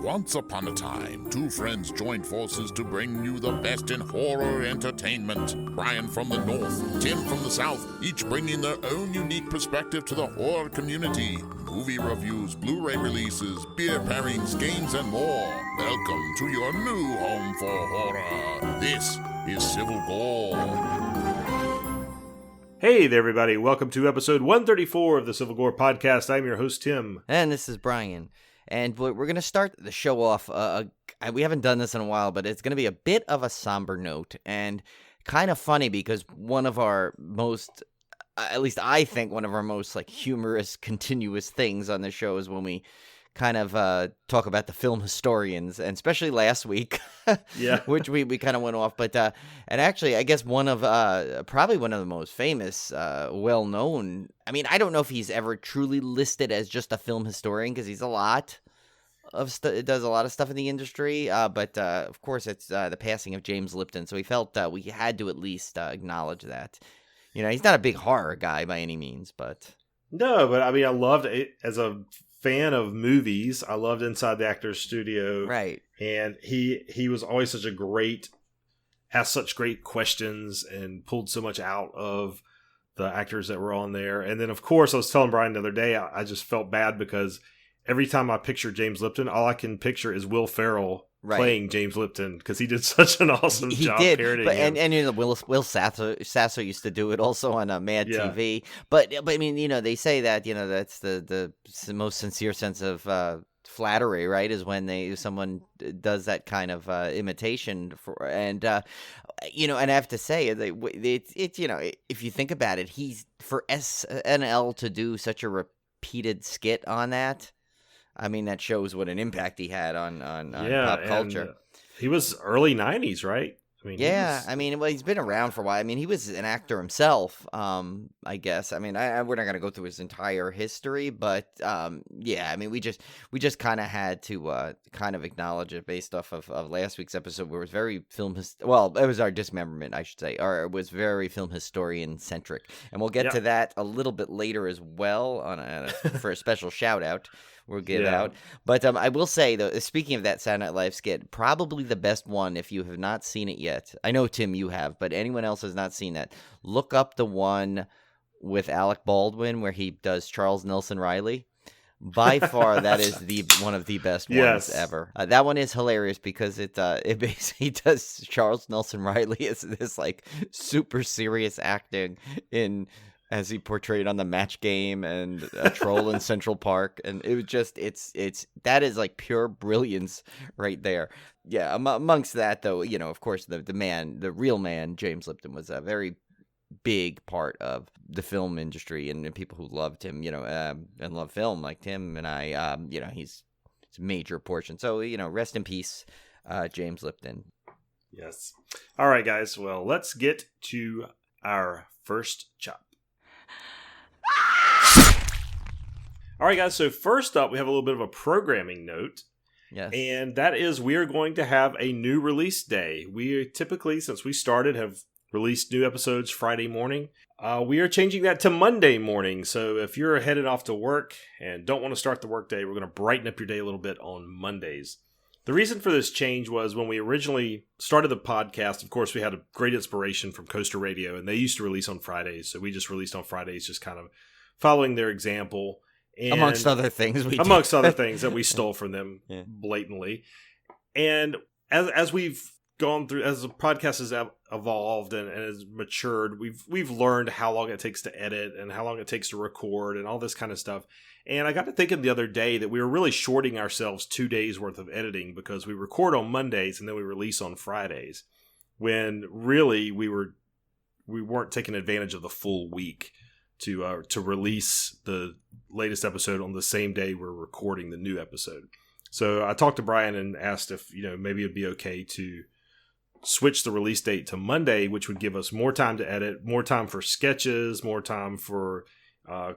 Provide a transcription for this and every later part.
Once upon a time, two friends joined forces to bring you the best in horror entertainment. Brian from the north, Tim from the south, each bringing their own unique perspective to the horror community. Movie reviews, Blu-ray releases, beer pairings, games, and more. Welcome to your new home for horror. This is Civil Gore. Hey there, everybody. Welcome to episode 134 of the Civil Gore podcast. I'm your host, Tim. And this is Brian. And we're going to start the show off. We haven't done this in a while, but it's going to be a bit of a somber note. And kind of funny because one of our most, at least I think, one of our most humorous, continuous things on the show is when we kind of talk about the film historians, and especially last week, yeah, which we kind of went off. But and actually, I guess one of probably one of the most famous, well-known. I mean, I don't know if he's ever truly listed as just a film historian because he's a lot of does a lot of stuff in the industry. But of course, it's the passing of James Lipton, so we felt we had to at least acknowledge that. You know, he's not a big horror guy by any means, but no, but I mean, I loved it as a fan of movies. I loved Inside the Actors Studio, right? And he was always asked such great questions and pulled so much out of the actors that were on there. And then, of course, I was telling Brian the other day, I just felt bad because every time I picture James Lipton, all I can picture is Will Ferrell playing James Lipton because he did such an awesome job parodying him. And you know, Will Sasso used to do it also on Mad TV. But I mean, you know, they say that, you know, that's the most sincere sense of flattery, right? Is when someone does that kind of imitation you know, and I have to say it's you know, if you think about it, he's for SNL to do such a repeated skit on that. I mean, that shows what an impact he had on pop culture. He was early 90s, right? I mean, he's been around for a while. I mean, he was an actor himself, I guess. I mean, we're not going to go through his entire history, but yeah, I mean, we just kind of had to kind of acknowledge it based off of last week's episode, where it was very well, it was our dismemberment, I should say, or it was very film historian centric, and we'll get to that a little bit later as well for a special shout out. We'll get it out. But I will say, though, speaking of that Saturday Night Live skit, probably the best one if you have not seen it yet. I know, Tim, you have, but anyone else has not seen that, look up the one with Alec Baldwin where he does Charles Nelson Riley. By far, that is one of the best ones ever. That one is hilarious because it basically does Charles Nelson Riley as this super serious acting as he portrayed on the Match Game and a troll in Central Park. And it was just, that is pure brilliance right there. Yeah. Amongst that, though, you know, of course, the real man, James Lipton, was a very big part of the film industry and people who loved him, you know, and love film like Tim and I, you know, it's a major portion. So, you know, rest in peace, James Lipton. Yes. All right, guys. Well, let's get to our first chop. All right, guys, so first up, we have a little bit of a programming note. Yes. And that is we are going to have a new release day. We typically, since we started, have released new episodes Friday morning. We are changing that to Monday morning. So if you're headed off to work and don't want to start the workday, we're going to brighten up your day a little bit on Mondays. The reason for this change was when we originally started the podcast, of course, we had a great inspiration from Coaster Radio, and they used to release on Fridays. So we just released on Fridays, just kind of following their example. And amongst other things other things that we stole from them blatantly. And as we've gone through, as the podcast has evolved and has matured, we've learned how long it takes to edit and how long it takes to record and all this kind of stuff. And I got to thinking the other day that we were really shorting ourselves 2 days worth of editing because we record on Mondays and then we release on Fridays, when really we weren't taking advantage of the full week to release the latest episode on the same day we're recording the new episode. So I talked to Brian and asked if, you know, maybe it'd be okay to switch the release date to Monday, which would give us more time to edit, more time for sketches, more time for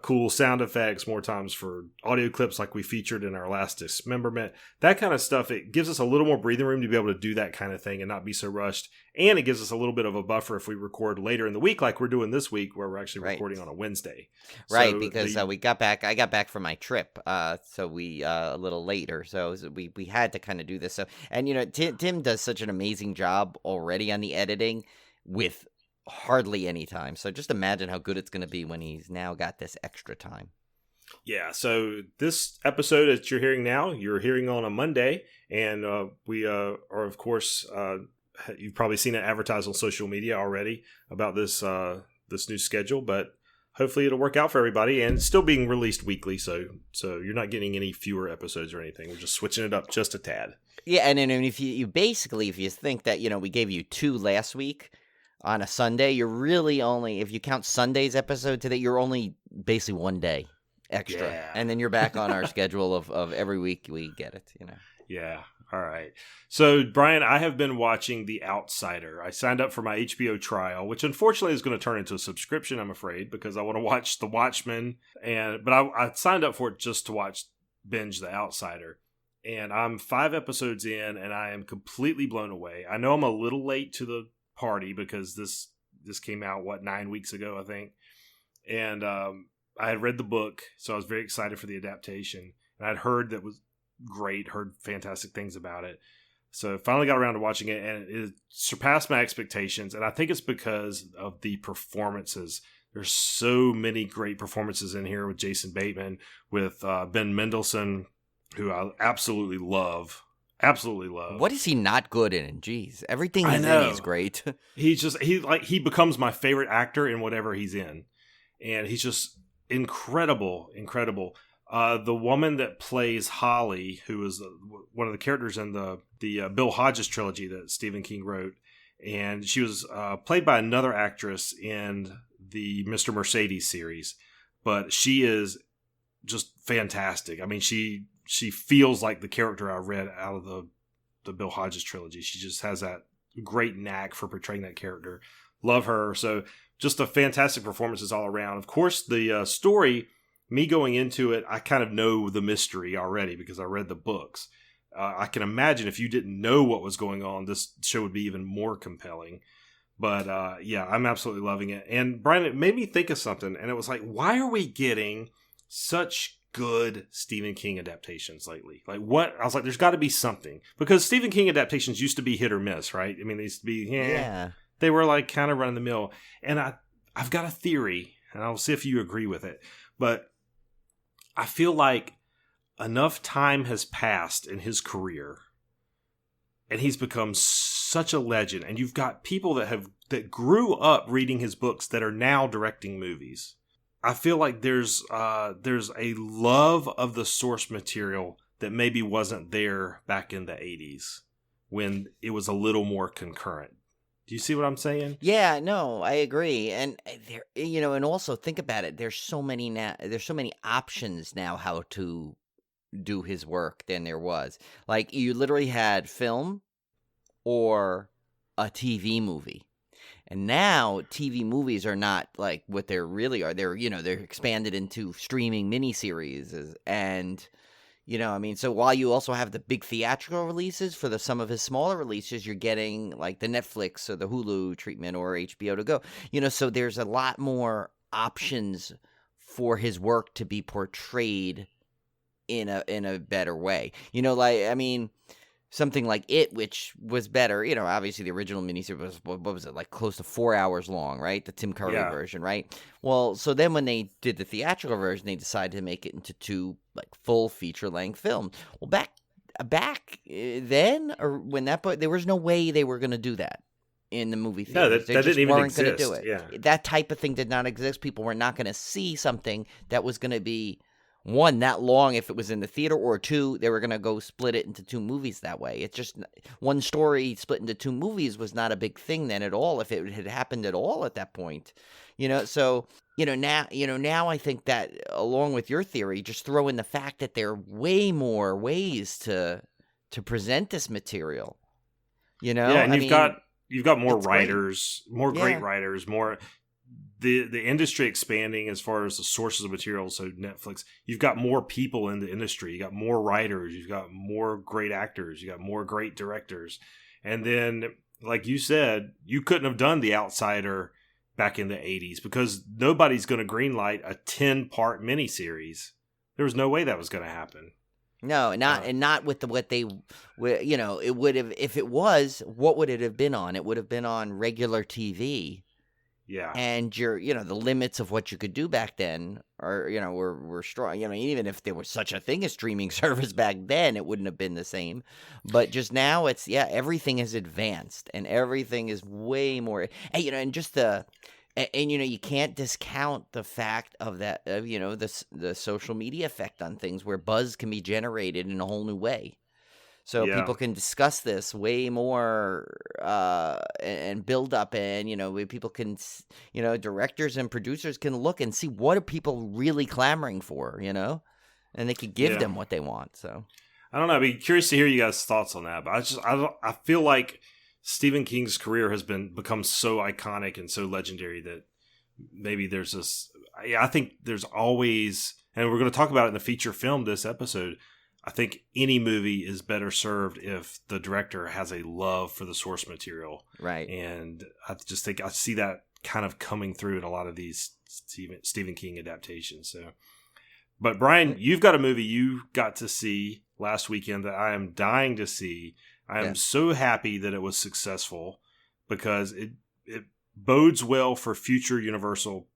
cool sound effects, more times for audio clips like we featured in our last dismemberment, that kind of stuff. It gives us a little more breathing room to be able to do that kind of thing and not be so rushed. And it gives us a little bit of a buffer if we record later in the week, like we're doing this week, where we're actually recording on a Wednesday. Right, so because I got back from my trip, so we a little later, so we had to kind of do this. So, and Tim does such an amazing job already on the editing with hardly any time. So just imagine how good it's going to be when he's now got this extra time. Yeah, so this episode that you're hearing now, you're hearing on a Monday, and we are, of course, you've probably seen it advertised on social media already about this this new schedule, but hopefully it'll work out for everybody, and it's still being released weekly, so you're not getting any fewer episodes or anything. We're just switching it up just a tad. Yeah, and then if you think that, we gave you 2 last week on a Sunday, you're really only, if you count Sunday's episode today, you're only basically 1 day extra. Yeah. And then you're back on our schedule of every week we get it, Yeah. All right. So, Brian, I have been watching The Outsider. I signed up for my HBO trial, which unfortunately is going to turn into a subscription, I'm afraid, because I want to watch The Watchmen. But I signed up for it just to binge The Outsider. And I'm 5 episodes in, and I am completely blown away. I know I'm a little late to the party because this came out 9 weeks ago, I think, and I had read the book, so I was very excited for the adaptation, and I'd heard that was great, heard fantastic things about it, so finally got around to watching it, and it surpassed my expectations. And I think it's because of the performances. There's so many great performances in here with Jason Bateman, with Ben Mendelsohn, who I absolutely love. What is he not good in? Jeez, everything he's in, he's great. He becomes my favorite actor in whatever he's in, and he's just incredible. The woman that plays Holly, who is one of the characters in the Bill Hodges trilogy that Stephen King wrote, and she was played by another actress in the Mr. Mercedes series, but she is just fantastic. I mean, she feels like the character I read out of the Bill Hodges trilogy. She just has that great knack for portraying that character. Love her. So just a fantastic performances all around. Of course, the story, me going into it, I kind of know the mystery already because I read the books. I can imagine if you didn't know what was going on, this show would be even more compelling. But yeah, I'm absolutely loving it. And Brian, it made me think of something, and it was like, why are we getting such good Stephen King adaptations lately? Like, what? I was like, there's got to be something, because Stephen King adaptations used to be hit or miss, right? I mean, they used to be, they were like kind of run of the mill. And I've got a theory, and I'll see if you agree with it, but I feel like enough time has passed in his career, and he's become such a legend. And you've got people that grew up reading his books that are now directing movies. I feel like there's a love of the source material that maybe wasn't there back in the 80s when it was a little more concurrent. Do you see what I'm saying? Yeah, no, I agree. And there, and also think about it. There's so many options now how to do his work than there was. Like, you literally had film or a TV movie. And now TV movies are not like what they really are. They're expanded into streaming miniseries, and so while you also have the big theatrical releases for some of his smaller releases, you're getting like the Netflix or the Hulu treatment or HBO to go. So there's a lot more options for his work to be portrayed in a better way. Something like It, which was better, obviously the original miniseries was, what was it, like close to 4 hours long, right? The Tim Curry version, right? Well, so then when they did the theatrical version, they decided to make it into 2 like full feature-length films. Well, back then, or when there was no way they were going to do that in the movie theaters. No, that didn't even exist. Gonna do it. Yeah. That type of thing did not exist. People were not going to see something that was going to be, 1, that long if it was in the theater, or 2, they were going to go split it into 2 movies that way. It's just one story split into 2 movies was not a big thing then at all, if it had happened at all at that point. So, now I think that along with your theory, just throw in the fact that there are way more ways to present this material. Yeah, and you've got more writers, more great writers, more. the industry expanding as far as the sources of material. So Netflix, you've got more people in the industry. You got more writers. You've got more great actors. You got more great directors. And then, like you said, you couldn't have done The Outsider back in the 80s because nobody's going to greenlight a 10-part miniseries. There was no way that was going to happen. No, not with what they, it would have, if it was, what would it have been on? It would have been on regular TV. Yeah. And the limits of what you could do back then are, were strong. Even if there was such a thing as streaming service back then, it wouldn't have been the same. But just now everything is advanced and everything is way more, and just you can't discount the fact of that, the social media effect on things where buzz can be generated in a whole new way. So people can discuss this way more and build up, and people can, directors and producers can look and see what are people really clamoring for, and they could give them what they want. So I don't know. I'd be curious to hear you guys' thoughts on that. But I feel like Stephen King's career has become so iconic and so legendary that maybe there's this. I think there's always, and we're going to talk about it in the feature film this episode. I think any movie is better served if the director has a love for the source material. Right. And I just think I see that kind of coming through in a lot of these Stephen King adaptations. So, but Brian, you've got a movie you got to see last weekend that I am dying to see. I am so happy that it was successful because it bodes well for future Universal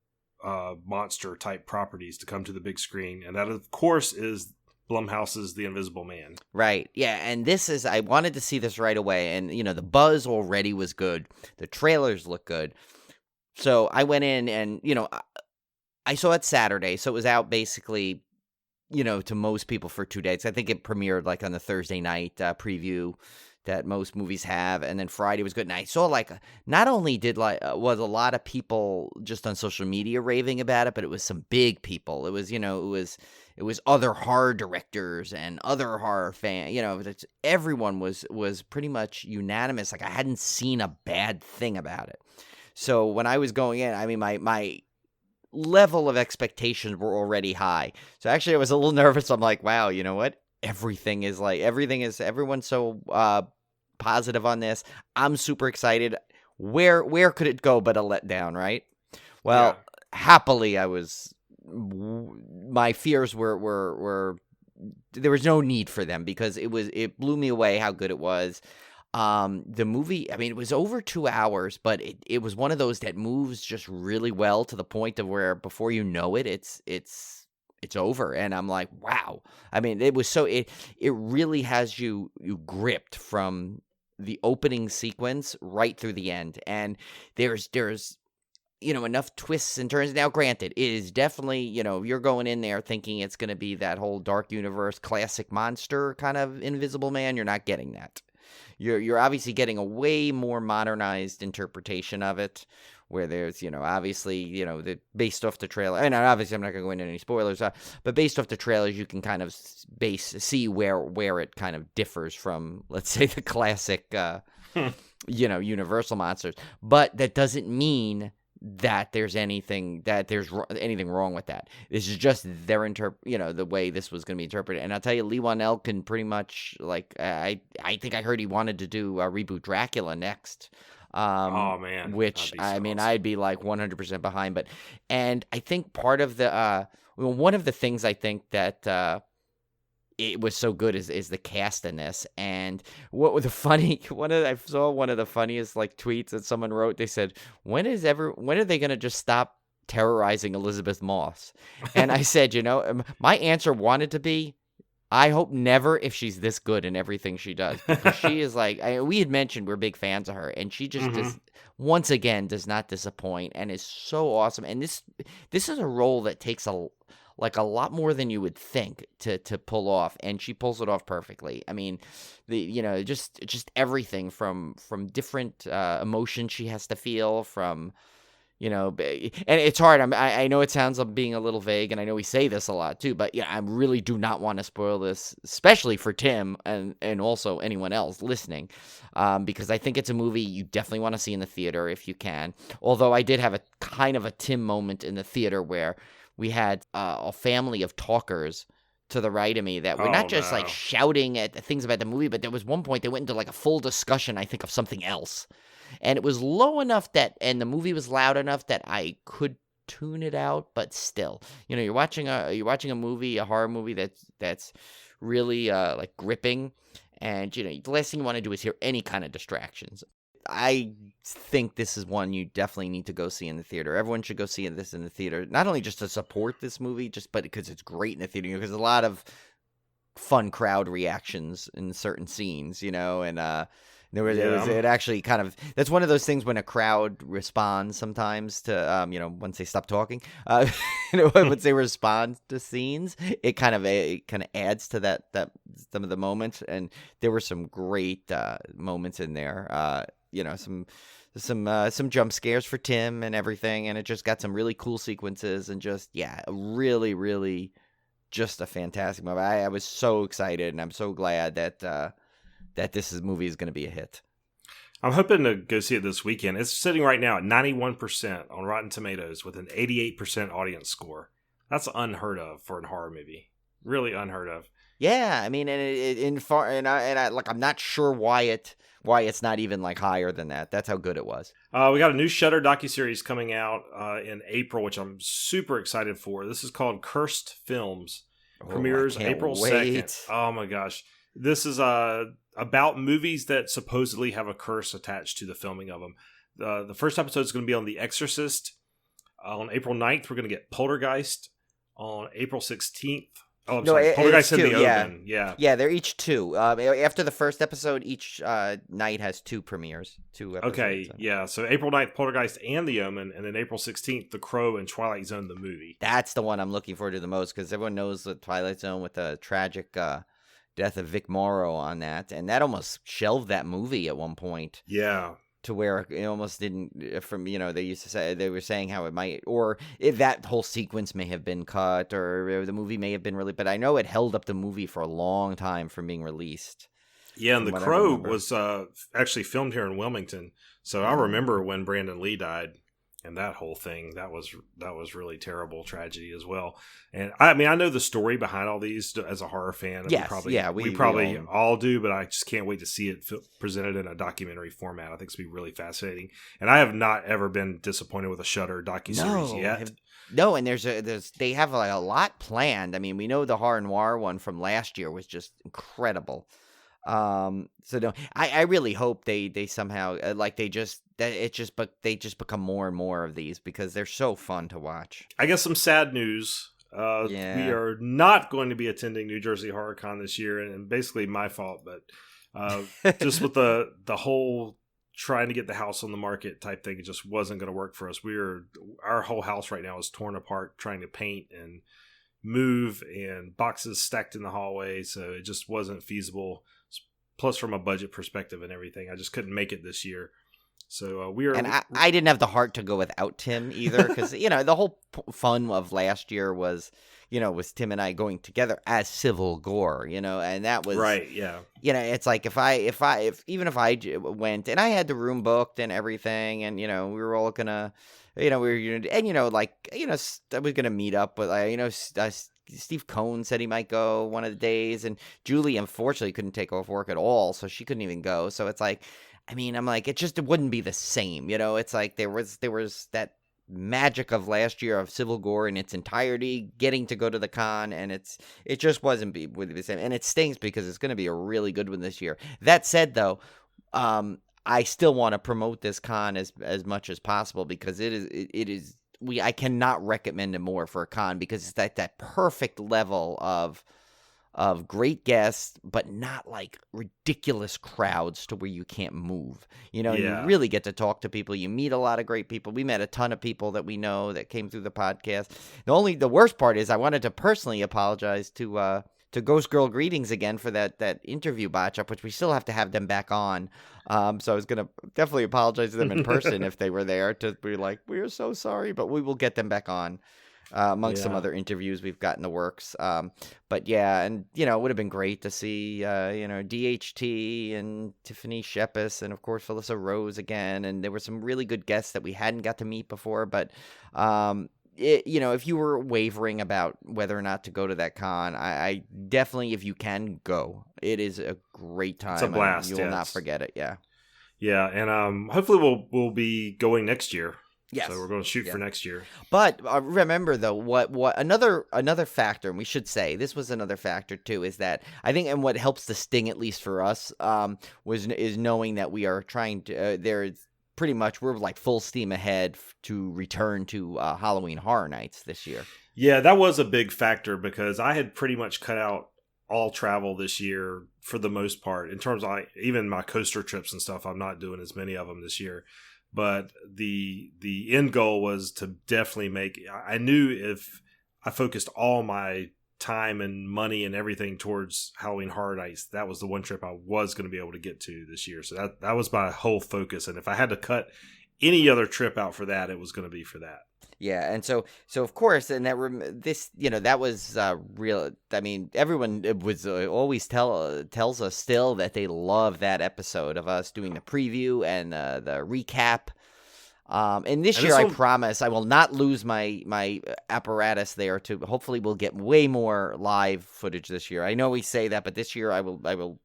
monster type properties to come to the big screen. And that, of course, is Blumhouse's The Invisible Man. Right. Yeah. And I wanted to see this right away. And, the buzz already was good. The trailers look good. So I went in and, I saw it Saturday. So it was out basically, to most people for 2 days. I think it premiered like on the Thursday night preview that most movies have. And then Friday was good. And I saw not only was a lot of people just on social media raving about it, but it was some big people. It was, it was other horror directors and other horror fans. Everyone was pretty much unanimous. Like I hadn't seen a bad thing about it. So when I was going in, I mean, my level of expectations were already high. So actually I was a little nervous. I'm like, wow, you know what? Everyone's so positive on this. I'm super excited. Where could it go but a letdown, right? Well, happily my fears were there was no need for them because it blew me away how good it was. The movie, I mean, it was over 2 hours, but it was one of those that moves just really well to the point of where before you know it, it's over. And I'm like, wow. I mean, it was it really has you gripped from the opening sequence right through the end. And there's enough twists and turns. Now, granted, it is definitely, you're going in there thinking it's going to be that whole dark universe, classic monster kind of Invisible Man. You're not getting that. You're obviously getting a way more modernized interpretation of it, where there's, obviously, based off the trailer. And obviously, I'm not going to go into any spoilers, but based off the trailers, you can kind of see where it kind of differs from, let's say, the classic, Universal monsters. But that doesn't mean that there's anything wrong with that. This is just their the way this was going to be interpreted. And I'll tell you, Lee Whannell can pretty much I think I heard he wanted to do a reboot Dracula next. Oh man, which awesome. I'd be like 100% behind. And I think part of the one of the things I think that it was so good is the cast in this. And what was I saw one of the funniest tweets that someone wrote. They said, when are they going to just stop terrorizing Elizabeth Moss? And I said, my answer wanted to be, I hope never, if she's this good in everything she does. Because she is we had mentioned we're big fans of her, and she just once again does not disappoint and is so awesome. And this is a role that takes a lot more than you would think to pull off, and she pulls it off perfectly. I mean, just everything from different emotions she has to feel, from And it's hard. I know it sounds like being a little vague, and I know we say this a lot too, but I really do not want to spoil this, especially for Tim and also anyone else listening, because I think it's a movie you definitely want to see in the theater if you can. Although I did have a kind of a Tim moment in the theater where we had a family of talkers to the right of me that were not just like shouting at things about the movie, but there was one point they went into like a full discussion, I think, of something else. And it was low enough and the movie was loud enough that I could tune it out, but still, you're watching a movie, a horror movie that's really like gripping, and the last thing you want to do is hear any kind of distractions. I think this is one you definitely need to go see in the theater. Everyone should go see this in the theater, not only just to support this movie, but because it's great in the theater. Because there's a lot of fun crowd reactions in certain scenes, and it actually kind of, that's one of those things when a crowd responds sometimes to once they stop talking, once they respond to scenes, it kind of adds to that some of the moments, and there were some great moments in there. Some jump scares for Tim and everything, and it just got some really cool sequences, and just really, really just a fantastic movie. I was so excited, and I'm so glad that this movie is going to be a hit. I'm hoping to go see it this weekend. It's sitting right now at 91% on Rotten Tomatoes with an 88% audience score. That's unheard of for a horror movie. Really unheard of. Yeah, I mean, I'm not sure why it's not even like higher than that. That's how good it was. We got a new Shudder docuseries coming out in April, which I'm super excited for. This is called Cursed Films. Premieres April 2nd. Oh my gosh. This is about movies that supposedly have a curse attached to the filming of them. The first episode is going to be on The Exorcist. On April 9th, we're going to get Poltergeist. On April 16th. Oh, I'm sorry. Poltergeist and The Omen. Yeah, they're each two. After the first episode, each night has two premieres. Two episodes. Okay, yeah. So April 9th, Poltergeist and The Omen. And then April 16th, The Crow and Twilight Zone, the movie. That's the one I'm looking forward to the most, because everyone knows the Twilight Zone with the tragic death of Vic Morrow on that, and that almost shelved that movie at one point. Yeah, to where it almost didn't. They used to say, they were saying how it might, or if that whole sequence may have been cut, or the movie may have been really. But I know it held up the movie for a long time from being released. Yeah, and The Crow was actually filmed here in Wilmington, so I remember when Brandon Lee died. And that whole thing, that was really terrible tragedy as well. And I mean, I know the story behind all these as a horror fan. Yes, we probably all do, but I just can't wait to see it presented in a documentary format. I think it's going to be really fascinating. And I have not ever been disappointed with a Shudder docuseries yet. No, and they have like a lot planned. I mean, we know the horror noir one from last year was just incredible. So no, I really hope they somehow they just become more and more of these, because they're so fun to watch. I guess some sad news. We are not going to be attending New Jersey Horror Con this year, and basically my fault, but just with the whole trying to get the house on the market type thing, it just wasn't going to work for us. Our whole house right now is torn apart trying to paint and move, and boxes stacked in the hallway, so it just wasn't feasible. Plus, from a budget perspective and everything, I just couldn't make it this year. So I didn't have the heart to go without Tim either, because the whole fun of last year was Tim and I going together as Civil Gore, and that was right. Yeah. It's like if I went and I had the room booked and everything, and we were all gonna, I was gonna meet up with Steve Cohn said he might go one of the days, and Julie unfortunately couldn't take off work at all, so she couldn't even go. So it's like, I mean, I'm like, it wouldn't be the same, It's like there was that magic of last year of Civil Gore in its entirety, getting to go to the con, and it just would be the same, and it stinks because it's going to be a really good one this year. That said, though, I still want to promote this con as much as possible, because it is. I cannot recommend it more for a con, because it's that perfect level of great guests, but not like ridiculous crowds to where you can't move. You really get to talk to people. You meet a lot of great people. We met a ton of people that we know that came through the podcast. The worst part is I wanted to personally apologize to Ghost Girl Greetings again for that interview botch up, which we still have to have them back on. So I was gonna definitely apologize to them in person if they were there to be like, we are so sorry, but we will get them back on. Amongst some other interviews we've got in the works. But yeah, and it would have been great to see DHT and Tiffany Shepis and of course Felissa Rose again, and there were some really good guests that we hadn't got to meet before. But if you were wavering about whether or not to go to that con, I definitely, if you can, go. It is a great time. It's a blast. You will not forget it. Yeah. Yeah, and hopefully we'll be going next year. Yes. So we're going to shoot for next year. But remember, though, what another factor, and we should say this was another factor too, is that I think, and what helps the sting, at least for us, is knowing that we are trying to. There's pretty much we're like full steam ahead to return to Halloween Horror Nights this year. Yeah, that was a big factor because I had pretty much cut out all travel this year for the most part. In terms of even my coaster trips and stuff, I'm not doing as many of them this year. But the end goal was to definitely make. I knew if I focused all my time and money and everything towards Halloween Horror Nights, that was the one trip I was going to be able to get to this year. So that was my whole focus. And if I had to cut any other trip out for that, it was going to be for that. Yeah, and so of course, and that that was real. I mean, everyone was always tells us still that they love that episode of us doing the preview and the recap. And this year, I promise I will not lose my apparatus there. To hopefully we'll get way more live footage this year. I know we say that, but this year I will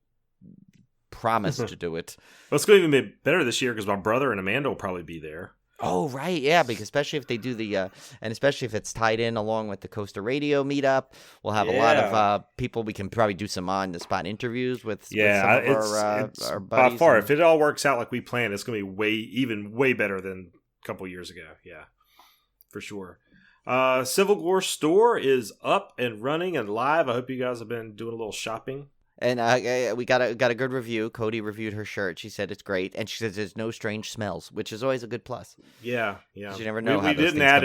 promise to do it. Well, it's going to be better this year because my brother and Amanda will probably be there. Oh, right, yeah, because especially if they do the, and especially if it's tied in along with the Coaster Radio meetup, we'll have a lot of people. We can probably do some on-the-spot interviews with some of our buddies. By far, if it all works out like we planned, it's going to be way better than a couple years ago. Yeah, for sure. Civil Gore store is up and running and live. I hope you guys have been doing a little shopping. And we got a good review. Cody reviewed her shirt. She said it's great, and she says there's no strange smells, which is always a good plus. Yeah. You never know. We didn't add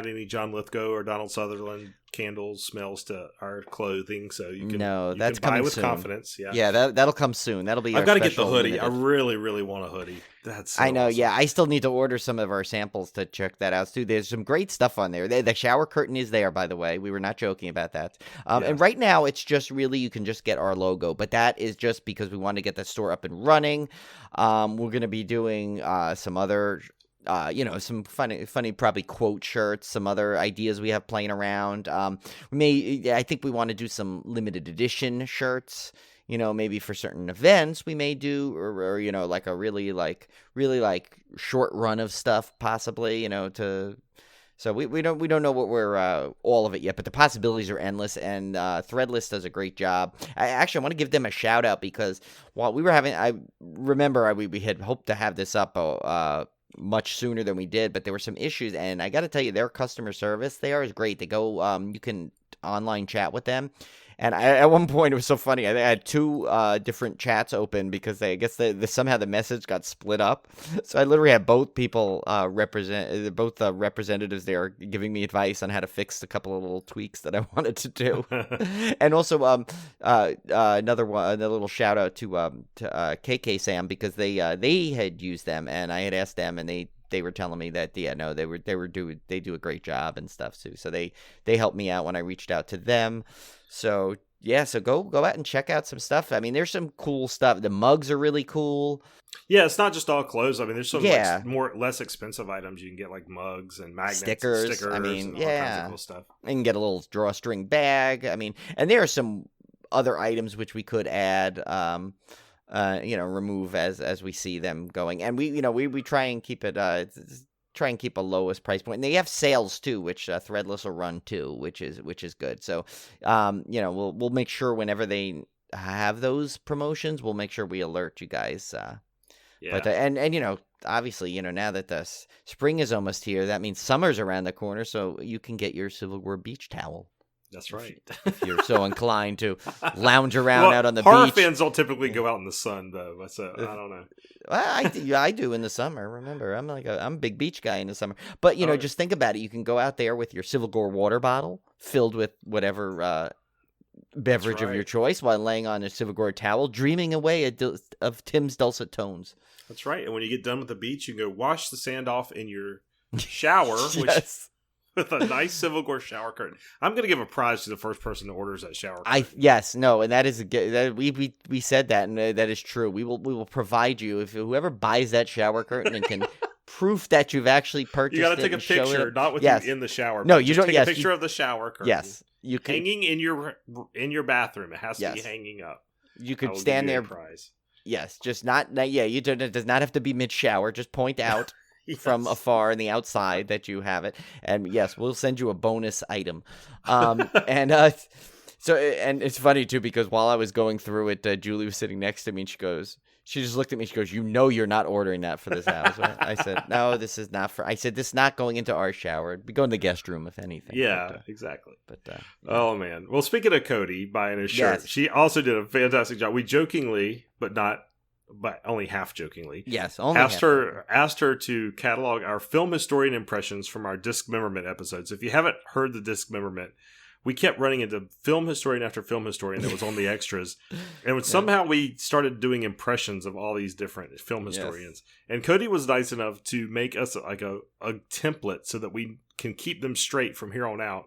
any John Lithgow or Donald Sutherland candles smells to our clothing, so you can that's buy coming with soon. Confidence. Yeah, that'll come soon. That'll be. I've got to get the hoodie. Limited. I really want a hoodie. That's so I know. awesome. Yeah, I still need to order some of our samples to check that out too. There's some great stuff on there. The shower curtain is there, by the way. We were not joking about that. And right now, it's just really you can just get our logo, but that is just because we want to get the store up and running. We're going to be doing some other. Some funny probably quote shirts, some other ideas we have playing around. I think we want to do some limited edition shirts, maybe for certain events we may do, or like a really short run of stuff possibly, so we don't know what we're all of it yet, but the possibilities are endless, and Threadless does a great job. I want to give them a shout out because while we were I remember we had hoped to have this up much sooner than we did, but there were some issues, and I got to tell you, their customer service there is great. They go, you can online chat with them, and at one point it was so funny. I had two different chats open because somehow the message got split up. So I literally had both people representatives there giving me advice on how to fix a couple of little tweaks that I wanted to do, and also another little shout out to KK Sam because they had used them, and I had asked them, and they were telling me that they do a great job and stuff too. So they helped me out when I reached out to them. So yeah, so go out and check out some stuff. I mean, there's some cool stuff. The mugs are really cool. Yeah, it's not just all clothes. I mean, there's some less expensive items you can get, like mugs and magnets, stickers. I mean, all kinds of cool stuff. You can get a little drawstring bag. I mean, and there are some other items which we could add. Remove as we see them going, and we try and keep it a lowest price point. And they have sales too, which Threadless will run too, which is good. So we'll make sure whenever they have those promotions, we'll make sure we alert you guys. But obviously, now that the spring is almost here, that means summer's around the corner, so you can get your Civil War beach towel. That's right. If you're so inclined to lounge around out on the horror beach. Horror fans don't typically go out in the sun, though. I don't know. Well, I do in the summer. Remember, I'm a big beach guy in the summer. But just think about it. You can go out there with your Civil Gore water bottle filled with whatever beverage of your choice while laying on a CIVIL GORE towel, dreaming away of Tim's dulcet tones. That's right. And when you get done with the beach, you can go wash the sand off in your shower, Yes. with a nice CIVIL GORE shower curtain. I'm going to give a prize to the first person that orders that shower curtain. And that is we said that, and that is true. We will provide you, if whoever buys that shower curtain and can proof that you've actually purchased it. You got to take a picture, not with you in the shower. No, you don't. Take a picture of the shower curtain. Yes, you can, hanging in your bathroom. It has to be hanging up. You could stand there. Prize. Yes, just not. Yeah, you don't. It does not have to be mid shower. Just point out. From afar in the outside that you have it, and yes, we'll send you a bonus item. And it's funny too, because while I was going through it, Julie was sitting next to me, and she just looked at me. She goes, you're not ordering that for this house. I said, no, this is not for. I said, this is not going into our shower. It'd be going to the guest room if anything. Yeah, exactly. But oh man. Well, speaking of Cody buying his shirt, she also did a fantastic job. We jokingly, but only half jokingly. Yes, only asked her to catalog our film historian impressions from our Dismemberment episodes. If you haven't heard the Dismemberment, we kept running into film historian after film historian that was on the extras, and somehow we started doing impressions of all these different film historians. Yes. And Cody was nice enough to make us like a template so that we can keep them straight from here on out.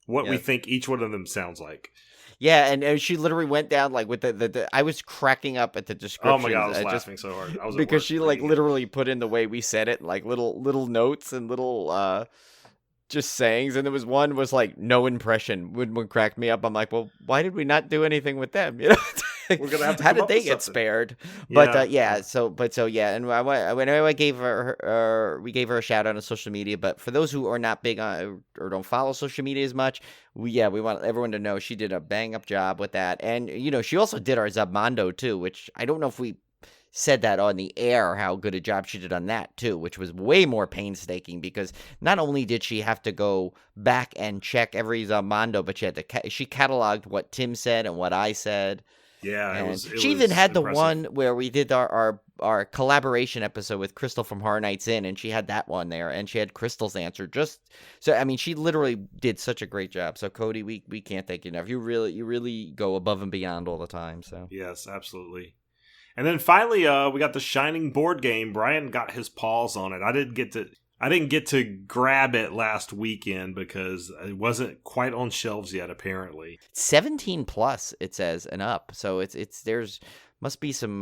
What we think each one of them sounds like. Yeah, and she literally went down like with the I was cracking up at the description. Oh my god, I was laughing so hard. I was because she like literally put in the way we said it, like little notes and little just sayings, and there was one was like no impression would crack me up. I'm like, well, why did we not do anything with them? You know, we're gonna have to. How did they get spared? But and I gave her we gave her a shout out on social media. But for those who are not big on or don't follow social media as much, we want everyone to know she did a bang up job with that, and she also did our Zabmondo too, which I don't know if we said that on the air, how good a job she did on that too, which was way more painstaking, because not only did she have to go back and check every Zabmondo, but she cataloged what Tim said and what I said. Yeah, she even had the one where we did our collaboration episode with Crystal from Horror Nights In, and she had that one there, and she had Crystal's answer. She literally did such a great job. So Cody, we can't thank you enough. You really go above and beyond all the time. So yes, absolutely. And then finally, we got the Shining board game. Brian got his paws on it. I didn't get to grab it last weekend because it wasn't quite on shelves yet, apparently. 17 plus, it says, and up. So there's must be some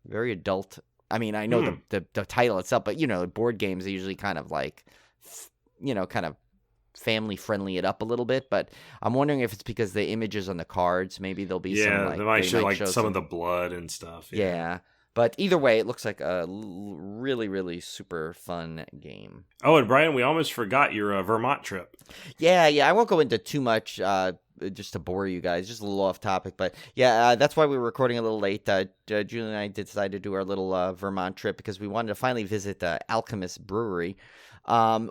very adult. I mean, I know the title itself, but board games are usually kind of like, kind of family friendly it up a little bit. But I'm wondering if it's because the images on the cards, maybe there'll be some like, they might show some of the blood and stuff. Yeah. But either way, it looks like a really, really super fun game. Oh, and Brian, we almost forgot your Vermont trip. Yeah. I won't go into too much just to bore you guys, just a little off topic. But yeah, that's why we were recording a little late. Julie and I decided to do our little Vermont trip because we wanted to finally visit Alchemist Brewery,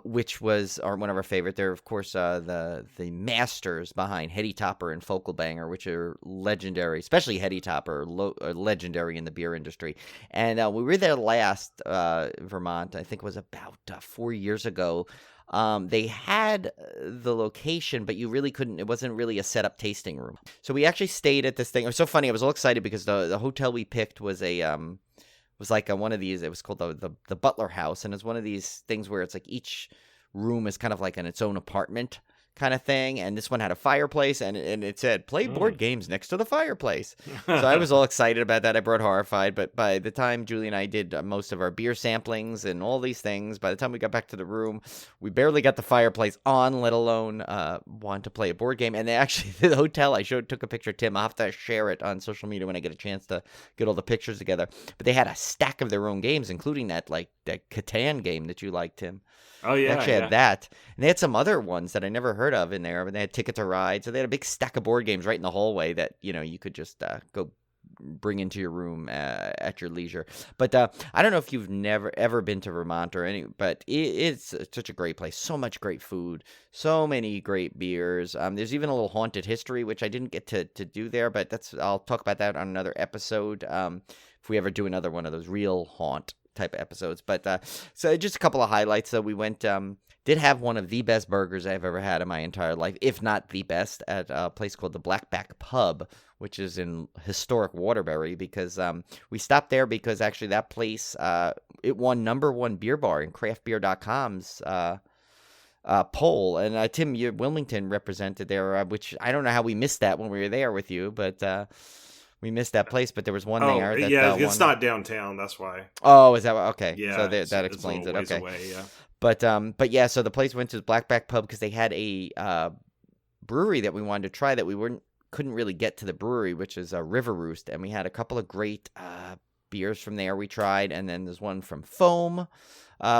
which was one of our favorite. They're, of course, the masters behind Heady Topper and Focal Banger, which are legendary, especially Heady Topper, legendary in the beer industry. And we were there last, Vermont, I think it was about 4 years ago. They had the location, but you really couldn't, it wasn't really a set up tasting room. So we actually stayed at this thing. It was so funny. I was all excited because the hotel we picked was like one of these, it was called the Butler House. And it's one of these things where it's like each room is kind of like in its own apartment kind of thing. And this one had a fireplace, and it said, play board games next to the fireplace. So I was all excited about that. I brought Horrified. But by the time Julie and I did most of our beer samplings and all these things, by the time we got back to the room, we barely got the fireplace on, let alone want to play a board game. And they actually, the hotel, took a picture of Tim. I'll have to share it on social media when I get a chance to get all the pictures together. But they had a stack of their own games, including that Catan game that you liked, Tim. Oh, yeah. They actually had that. And they had some other ones that I never heard of in there, but they had Ticket to Ride. So they had a big stack of board games right in the hallway that, you could just go bring into your room at your leisure. But I don't know if you've never ever been to Vermont but it's such a great place. So much great food, so many great beers. There's even a little haunted history, which I didn't get to do there, but I'll talk about that on another episode. If we ever do another one of those real haunt type of episodes. But so just a couple of highlights. So we went, did have one of the best burgers I've ever had in my entire life, if not the best, at a place called the Blackback Pub, which is in historic Waterbury, because we stopped there because actually that place, it won #1 beer bar in craftbeer.com's poll. And Tim, Wilmington represented there, which I don't know how we missed that when we were there with you, but we missed that place. But there was one there. That, yeah, it's not downtown. That's why. Oh, is that okay? Yeah, so that explains it. Okay. Away, yeah. But yeah, so the place went to the Blackback Pub because they had a brewery that we wanted to try that we couldn't really get to the brewery, which is River Roost, and we had a couple of great beers from there we tried, and then there's one from Foam,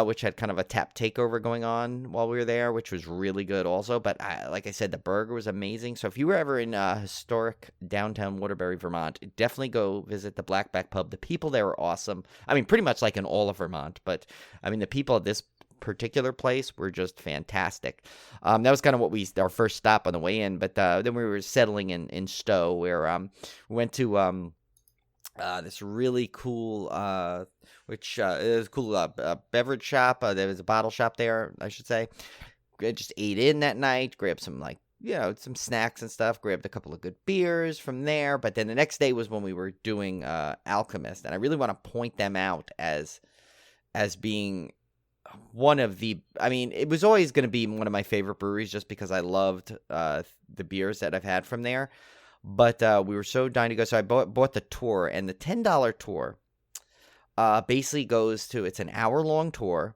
which had kind of a tap takeover going on while we were there, which was really good also. But like I said, the burger was amazing. So if you were ever in historic downtown Waterbury, Vermont, definitely go visit the Blackback Pub. The people there are awesome. I mean, pretty much like in all of Vermont, but I mean, the people at this particular place were just fantastic. That was kind of our first stop on the way in, but then we were settling in Stowe, where we went to this really cool it was a cool beverage shop. There was a bottle shop there, I should say. I just ate in that night, grabbed some some snacks and stuff, grabbed a couple of good beers from there. But then the next day was when we were doing Alchemist, and I really want to point them out as being one of the, I mean, it was always going to be one of my favorite breweries just because I loved the beers that I've had from there. But we were so dying to go, so I bought the tour, and the $10 tour basically goes to, it's an hour-long tour.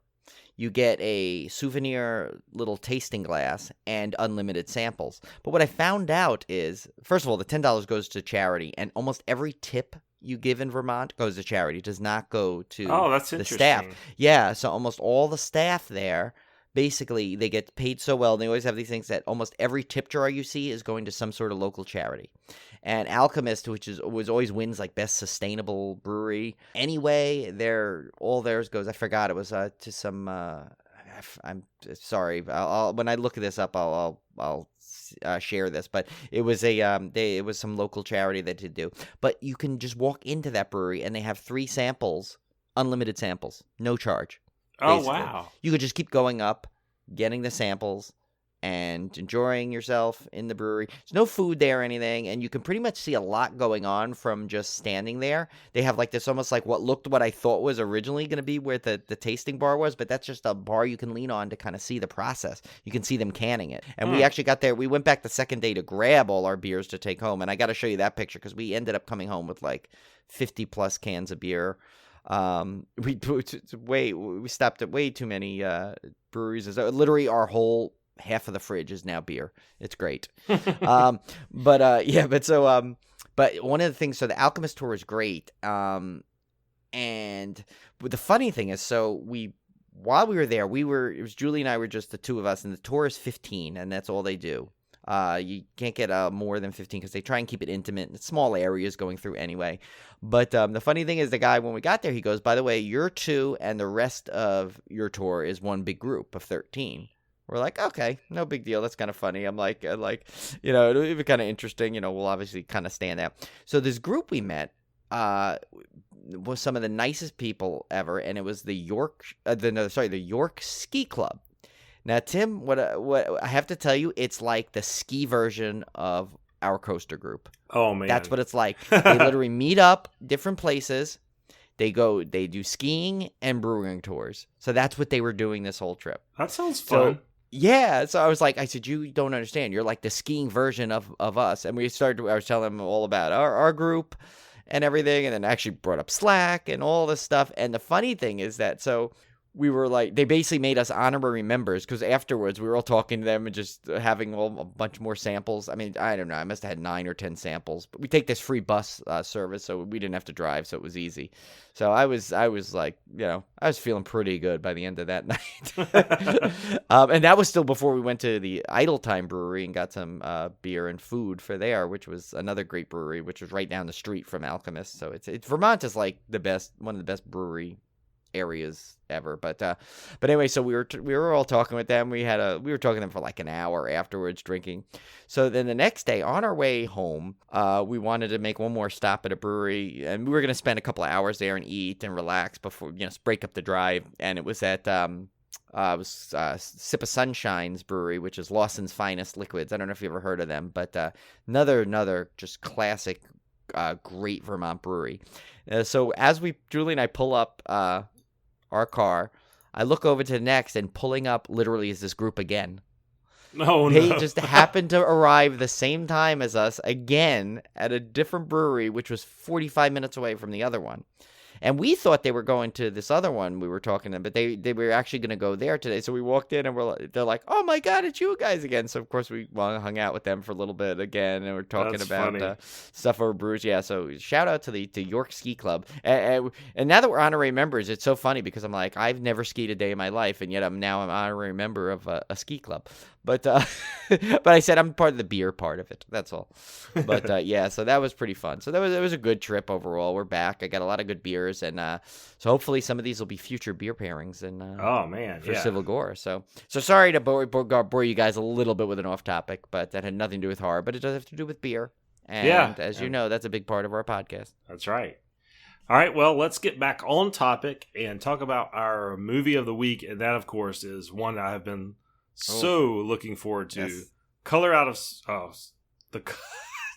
You get a souvenir little tasting glass and unlimited samples. But what I found out is, first of all, the $10 goes to charity, and almost every tip you give in Vermont goes to charity. It does not go to that's the interesting. staff. Yeah, so almost all the staff there, basically, they get paid so well. They always have these things that almost every tip jar you see is going to some sort of local charity. And Alchemist, which always wins like best sustainable brewery. Anyway, all theirs goes. I forgot it was to some. I'm sorry. When I look this up, I'll share this. But it was it was some local charity that did do. But you can just walk into that brewery and they have 3 samples, unlimited samples, no charge. Basically. Oh, wow. You could just keep going up, getting the samples, and enjoying yourself in the brewery. There's no food there or anything, and you can pretty much see a lot going on from just standing there. They have like this almost like what I thought was originally going to be where the tasting bar was, but that's just a bar you can lean on to kind of see the process. You can see them canning it. And we actually got there. We went back the second day to grab all our beers to take home, and I got to show you that picture because we ended up coming home with like 50 plus cans of beer. We stopped at way too many breweries. Literally our whole half of the fridge is now beer. It's great. But one of the things, so the Alchemist tour is great. And the funny thing is, while we were there, it was Julie and I were just the two of us, and the tour is 15, and that's all they do. You can't get more than 15 because they try and keep it intimate. It's small areas going through anyway. But the funny thing is, the guy, when we got there, he goes, by the way, you're 2 and the rest of your tour is one big group of 13. We're like, okay, no big deal. That's kind of funny. I'm like, it'll be kind of interesting. We'll obviously kind of stand out. So this group we met was some of the nicest people ever, and it was the York Ski Club. Now, Tim, what I have to tell you, it's like the ski version of our coaster group. Oh, man. That's what it's like. They literally meet up different places. They do skiing and brewing tours. So that's what they were doing this whole trip. That sounds fun. Yeah. So I said, you don't understand. You're like the skiing version of us. And I was telling them all about our group and everything. And then I actually brought up Slack and all this stuff. And the funny thing is that, so we were like, they basically made us honorary members because afterwards we were all talking to them and just having a bunch more samples. I mean, I don't know. I must have had 9 or 10 samples. But we take this free bus service, so we didn't have to drive, so it was easy. So I was like, I was feeling pretty good by the end of that night. And that was still before we went to the Idle Time Brewery and got some beer and food for there, which was another great brewery, which was right down the street from Alchemist. So it's Vermont is like one of the best brewery areas ever. But anyway, so we were all talking with them. We were talking to them for like an hour afterwards, drinking. So then the next day on our way home, we wanted to make one more stop at a brewery, and we were going to spend a couple of hours there and eat and relax before, break up the drive. And it was at Sip of Sunshine's brewery, which is Lawson's Finest Liquids. I don't know if you ever heard of them, but another just classic, great Vermont brewery. So as Julie and I pull up our car, I look over to the next, and pulling up literally is this group again. They just happened to arrive the same time as us again at a different brewery, which was 45 minutes away from the other one. And we thought they were going to this other one we were talking to, but they were actually going to go there today. So we walked in, and they're like, "Oh my God, it's you guys again!" So of course we hung out with them for a little bit again, and we're talking about stuff over brews. Yeah. So shout out to the York Ski Club. And now that we're honorary members, it's so funny because I'm like, I've never skied a day in my life, and yet I'm an honorary member of a ski club. But but I said I'm part of the beer part of it. That's all. But yeah, so that was pretty fun. So that was a good trip overall. We're back. I got a lot of good beers, and so hopefully some of these will be future beer pairings. And oh man, for Civil Gore. So sorry to bore you guys a little bit with an off topic, but that had nothing to do with horror, but it does have to do with beer. And as you know, that's a big part of our podcast. That's right. All right, well, let's get back on topic and talk about our movie of the week, and that, of course, is one I have been so looking forward to. Yes. Color Out of the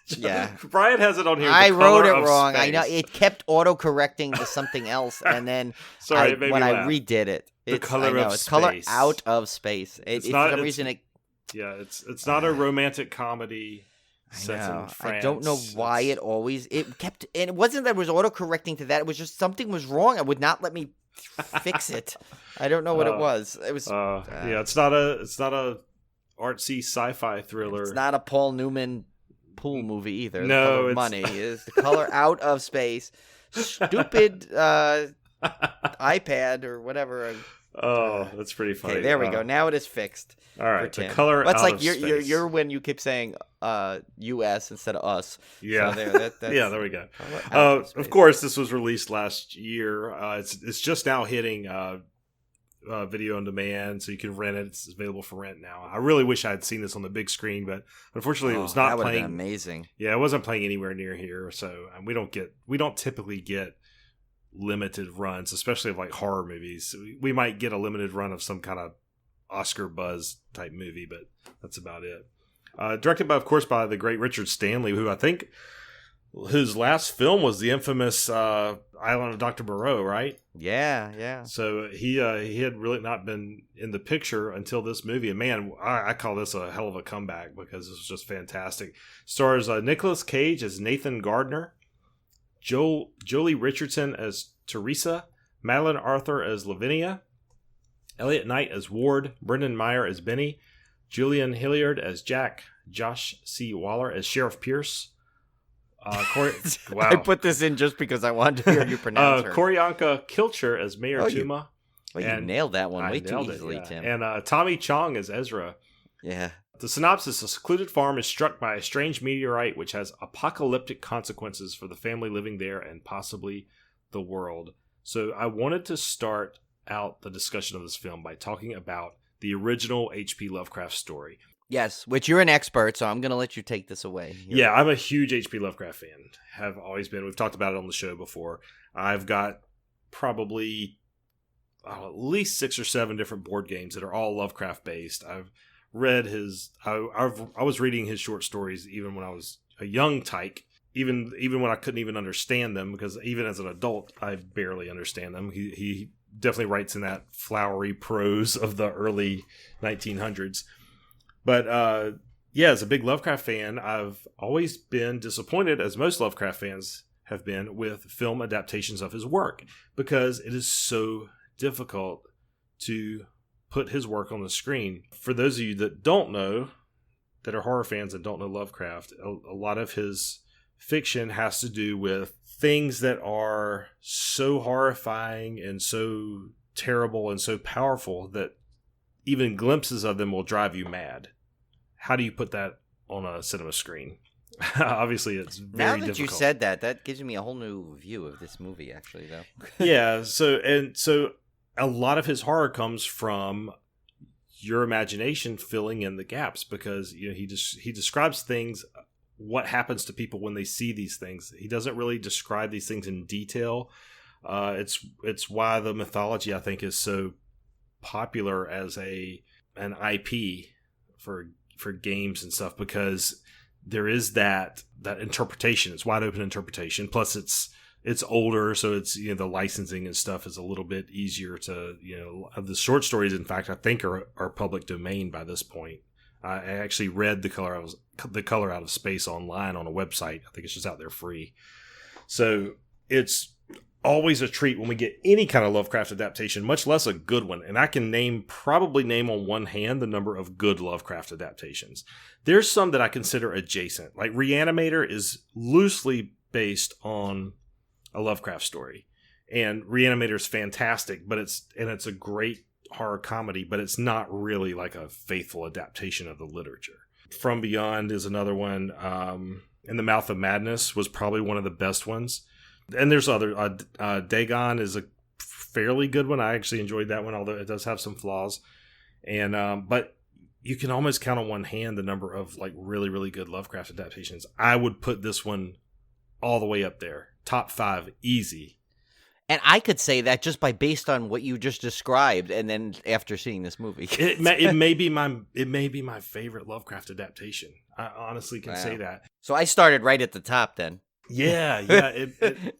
yeah. Brian has it on here. I wrote it wrong. Space. I know it kept auto-correcting to something else, and then Sorry, I redid it, it's Color Out of Space. For some reason, it's not a romantic comedy. I don't know why it kept, and it wasn't that it was auto-correcting to that. It was just something was wrong. It would not let me fix it. I don't know what it was. It was it's not a artsy sci-fi thriller. It's not a Paul Newman pool movie either. No, Money is The Color Out of Space. Stupid iPad or whatever. Oh, that's pretty funny. Okay, there we go. Now it is fixed. All right, The Color Out of Space. You're when you keep saying U.S. instead of us. Yeah, so there we go. Of course, this was released last year. It's just now hitting video on demand, so you can rent it. It's available for rent now. I really wish I had seen this on the big screen, but unfortunately, it was not playing. Been amazing. Yeah, it wasn't playing anywhere near here. So we don't typically get limited runs, especially of like horror movies. We might get a limited run of some kind of Oscar buzz type movie, but that's about it. Directed by the great Richard Stanley, who I think his last film was the infamous Island of Dr. Moreau, right? Yeah. So he had really not been in the picture until this movie, and man, I call this a hell of a comeback because it was just fantastic. Stars Nicolas Cage as Nathan Gardner, Jolie Richardson as Teresa, Madeline Arthur as Lavinia, Elliot Knight as Ward, Brendan Meyer as Benny, Julian Hilliard as Jack, Josh C. Waller as Sheriff Pierce. Wow. I put this in just because I wanted to hear you pronounce her. Koryanka Kilcher as Mayor Tuma. You nailed that one way too easily, Tim. And Tommy Chong as Ezra. Yeah. The synopsis: a secluded farm is struck by a strange meteorite which has apocalyptic consequences for the family living there and possibly the world. So I wanted to start out the discussion of this film by talking about the original H.P. Lovecraft story. Yes, which you're an expert, so I'm going to let you take this away. Yeah, I'm a huge H.P. Lovecraft fan. Have always been. We've talked about it on the show before. I've got probably at least 6 or 7 different board games that are all Lovecraft based. I've read I was reading his short stories even when I was a young tyke, even when I couldn't even understand them, because even as an adult, I barely understand them. He definitely writes in that flowery prose of the early 1900s. But as a big Lovecraft fan, I've always been disappointed, as most Lovecraft fans have been, with film adaptations of his work, because it is so difficult to put his work on the screen. For those of you that don't know, that are horror fans and don't know Lovecraft, a lot of his fiction has to do with things that are so horrifying and so terrible and so powerful that even glimpses of them will drive you mad. How do you put that on a cinema screen? Obviously, it's very now that difficult. you said that, that gives me a whole new view of this movie. Actually, though. Yeah. So a lot of his horror comes from your imagination filling in the gaps, because he describes things, what happens to people when they see these things. He doesn't really describe these things in detail. It's why the mythology, I think, is so popular as an IP for games and stuff, because there is that interpretation. It's wide open interpretation. Plus, it's older, so it's the licensing and stuff is a little bit easier to the short stories. In fact, I think are public domain by this point. I actually read the color out of space online on a website. I think it's just out there free. So it's always a treat when we get any kind of Lovecraft adaptation, much less a good one. And I can probably name on one hand the number of good Lovecraft adaptations. There's some that I consider adjacent. Like Reanimator is loosely based on a Lovecraft story. And Reanimator is fantastic, but it's a great horror comedy, but it's not really like a faithful adaptation of the literature. From Beyond is another one. In the Mouth of Madness was probably one of the best ones. And there's other. Dagon is a fairly good one. I actually enjoyed that one, although it does have some flaws. And but you can almost count on one hand the number of like really, really good Lovecraft adaptations. I would put this one all the way up there, top 5, easy. And I could say that just based on what you just described, and then after seeing this movie, it may be my favorite Lovecraft adaptation. I honestly can say that. So I started right at the top then. Yeah.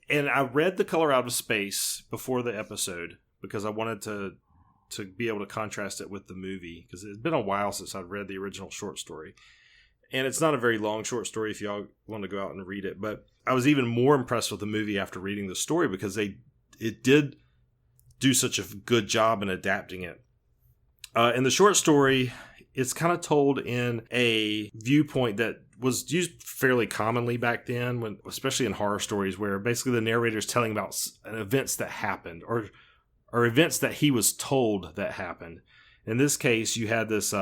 And I read The Color Out of Space before the episode because I wanted to be able to contrast it with the movie, because it's been a while since I'd read the original short story. And it's not a very long short story if y'all want to go out and read it. But I was even more impressed with the movie after reading the story, because it did do such a good job in adapting it. In the short story, it's kind of told in a viewpoint that was used fairly commonly back then, especially in horror stories, where basically the narrator is telling about events that happened or events that he was told that happened. In this case, you had this...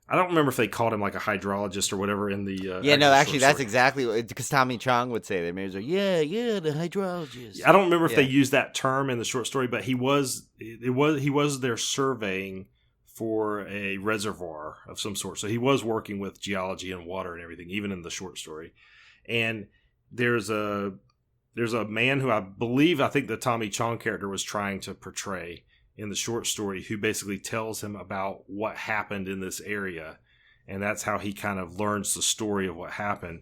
I don't remember if they called him like a hydrologist or whatever in the... actually, that's exactly what... Because Tommy Chong would say that. Maybe like, the hydrologist. I don't remember if they used that term in the short story, but he was there surveying for a reservoir of some sort. So he was working with geology and water and everything, even in the short story. And there's a man who I think the Tommy Chong character was trying to portray in the short story, who basically tells him about what happened in this area. And that's how he kind of learns the story of what happened.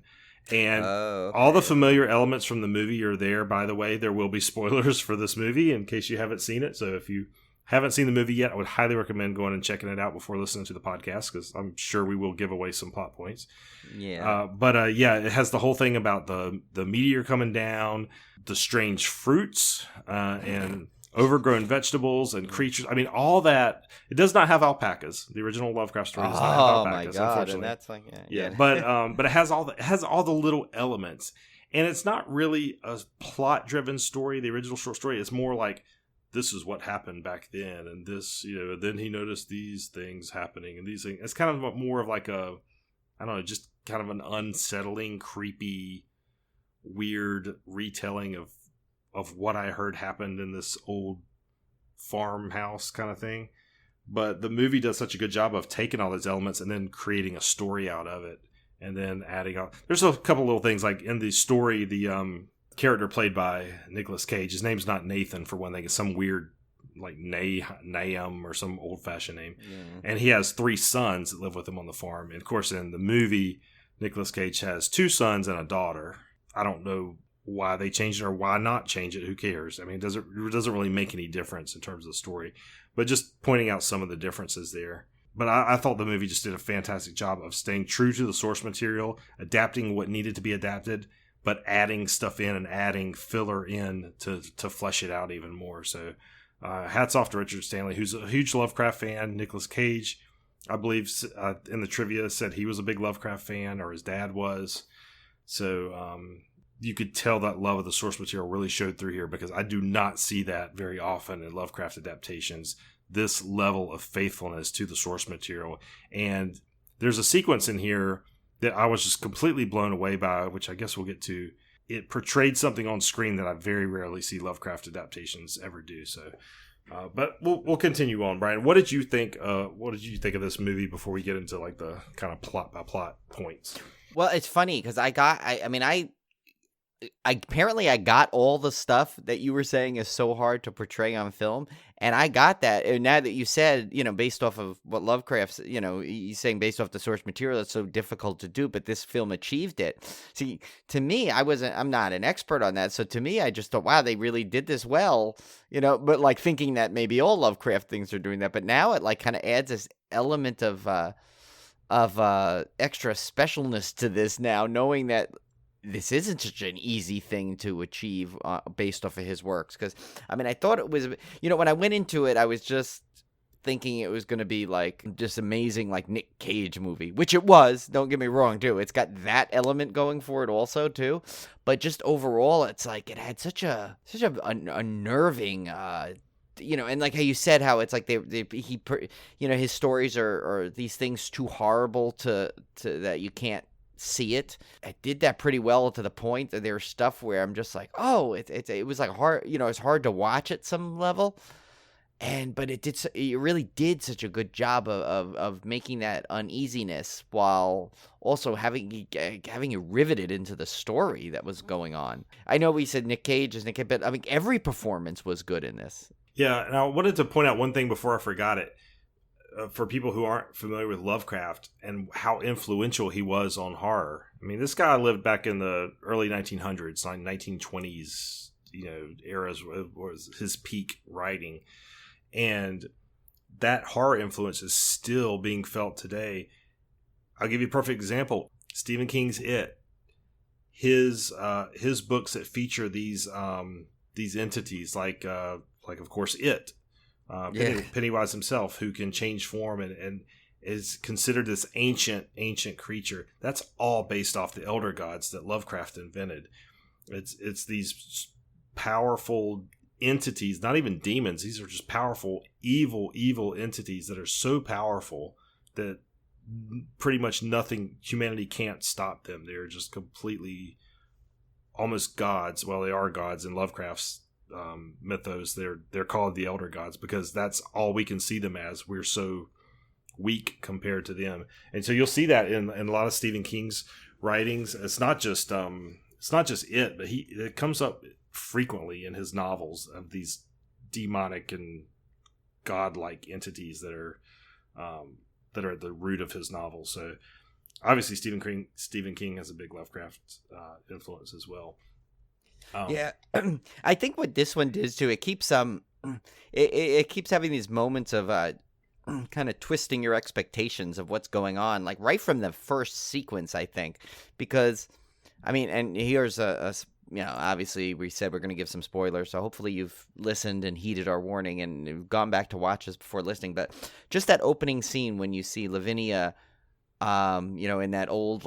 And all the familiar elements from the movie are there. By the way, there will be spoilers for this movie in case you haven't seen it. So if you haven't seen the movie yet, I would highly recommend going and checking it out before listening to the podcast, because I'm sure we will give away some plot points. Yeah. It has the whole thing about the meteor coming down, the strange fruits, and overgrown vegetables and creatures. I mean, all that. It does not have alpacas. The original Lovecraft story does not have alpacas. Oh my god! Unfortunately. And that's like yeah. But it has all the little elements, and it's not really a plot driven story. The original short story is more like, this is what happened back then, and this, then he noticed these things happening, and these things. It's kind of more of like a, I don't know, just kind of an unsettling, creepy, weird retelling of what I heard happened in this old farmhouse kind of thing. But the movie does such a good job of taking all those elements and then creating a story out of it, and then adding on. There's a couple little things, like in the story, the character played by Nicolas Cage, his name's not Nathan for one thing, it's some weird like Nahum or some old-fashioned name. Yeah. And he has 3 sons that live with him on the farm. And of course, in the movie, Nicolas Cage has 2 sons and a daughter. I don't know why they changed it or why not change it. Who cares? I mean, it doesn't really make any difference in terms of the story. But just pointing out some of the differences there. But I thought the movie just did a fantastic job of staying true to the source material, adapting what needed to be adapted, but adding stuff in and adding filler in to flesh it out even more. So hats off to Richard Stanley, who's a huge Lovecraft fan. Nicolas Cage, I believe, in the trivia said he was a big Lovecraft fan, or his dad was. So you could tell that love of the source material really showed through here, because I do not see that very often in Lovecraft adaptations, this level of faithfulness to the source material. And there's a sequence in here that I was just completely blown away by, which I guess we'll get to. It portrayed something on screen that I very rarely see Lovecraft adaptations ever do. So, but we'll continue on, Brian. What did you think? What did you think of this movie before we get into like the kind of plot by plot points? Well, it's funny because I apparently I got all the stuff that you were saying is so hard to portray on film, and I got that. And now that you said, based off of what Lovecraft's, he's saying based off the source material, it's so difficult to do, but this film achieved it. See, to me, I'm not an expert on that, so to me, I just thought, wow, they really did this well, but like thinking that maybe all Lovecraft things are doing that, but now it like kind of adds this element of extra specialness to this now, knowing that this isn't such an easy thing to achieve based off of his works. Because, I thought it was, when I went into it, I was just thinking it was going to be like just amazing, like Nick Cage movie, which it was. Don't get me wrong, too. It's got that element going for it also, too. But just overall, it's like it had such a unnerving, and like how you said, how it's like his stories are these things too horrible to that you can't see it. It did that pretty well to the point that there's stuff where I'm just like, oh, it was like hard, it's hard to watch at some level, but it really did such a good job of making that uneasiness while also having you riveted into the story that was going on. I know we said Nick Cage is Nick Cage, but every performance was good in this. Yeah, and I wanted to point out one thing before I forgot it. For people who aren't familiar with Lovecraft and how influential he was on horror. This guy lived back in the early 1900s, like 1920s, eras was his peak writing. And that horror influence is still being felt today. I'll give you a perfect example. Stephen King's It. His books that feature these entities like of course It. Pennywise himself, who can change form and is considered this ancient creature. That's all based off the elder gods that Lovecraft invented. It's these powerful entities, not even demons. These are just powerful, evil entities that are so powerful that pretty much nothing, humanity can't stop them. They're just completely almost gods. Well, they are gods in Lovecraft's mythos. They're called the elder gods because that's all we can see them as. We're so weak compared to them, and so you'll see that in a lot of Stephen King's writings. It's not just it, but it comes up frequently in his novels of these demonic and godlike entities that are at the root of his novels. So obviously Stephen King has a big Lovecraft influence as well. Yeah, I think what this one does too, it keeps it keeps having these moments of kind of twisting your expectations of what's going on, like right from the first sequence, I think, because and here's obviously we said we're going to give some spoilers, so hopefully you've listened and heeded our warning and you've gone back to watch this before listening. But just that opening scene when you see Lavinia, in that old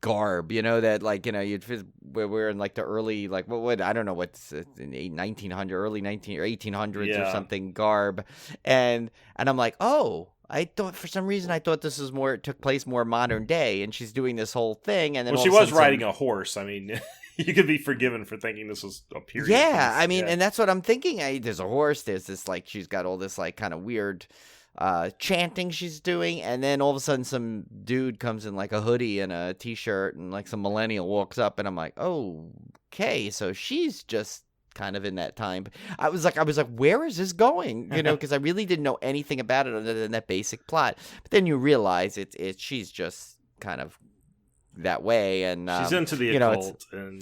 garb, we're in like the early, like what I don't know what's in 1900, early 19 or 1800s or something garb, and I'm like, oh, I thought for some reason this is it took place more modern day, and she's doing this whole thing, and then she was riding a horse. You could be forgiven for thinking this was a period. Yeah, and that's what I'm thinking. There's a horse. There's this like she's got all this like kind of weird chanting she's doing, and then all of a sudden some dude comes in like a hoodie and a t-shirt and like some millennial walks up, and I'm like, oh, okay, so she's just kind of in that time. I was like, where is this going? Because I really didn't know anything about it other than that basic plot. But then you realize she's just kind of that way, and she's into the occult, and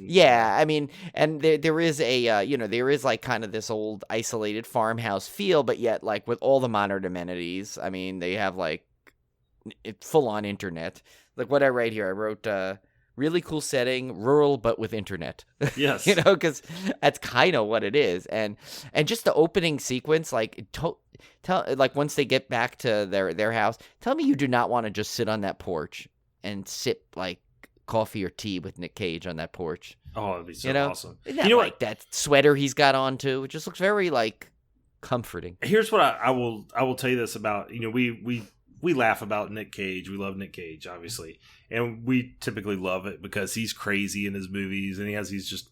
and there is there is like kind of this old isolated farmhouse feel, but yet like with all the modern amenities. They have like full on internet. Like what I write here, I wrote really cool setting, rural but with internet. Yes, because that's kind of what it is, and just the opening sequence, like like once they get back to their house, tell me you do not want to just sit on that porch and sip like coffee or tea with Nick Cage on that porch. Oh, it'd be so awesome. Isn't that like that sweater he's got on too? It just looks very like comforting. Here's what I will tell you this about. We we laugh about Nick Cage. We love Nick Cage, obviously. And we typically love it because he's crazy in his movies and he has these just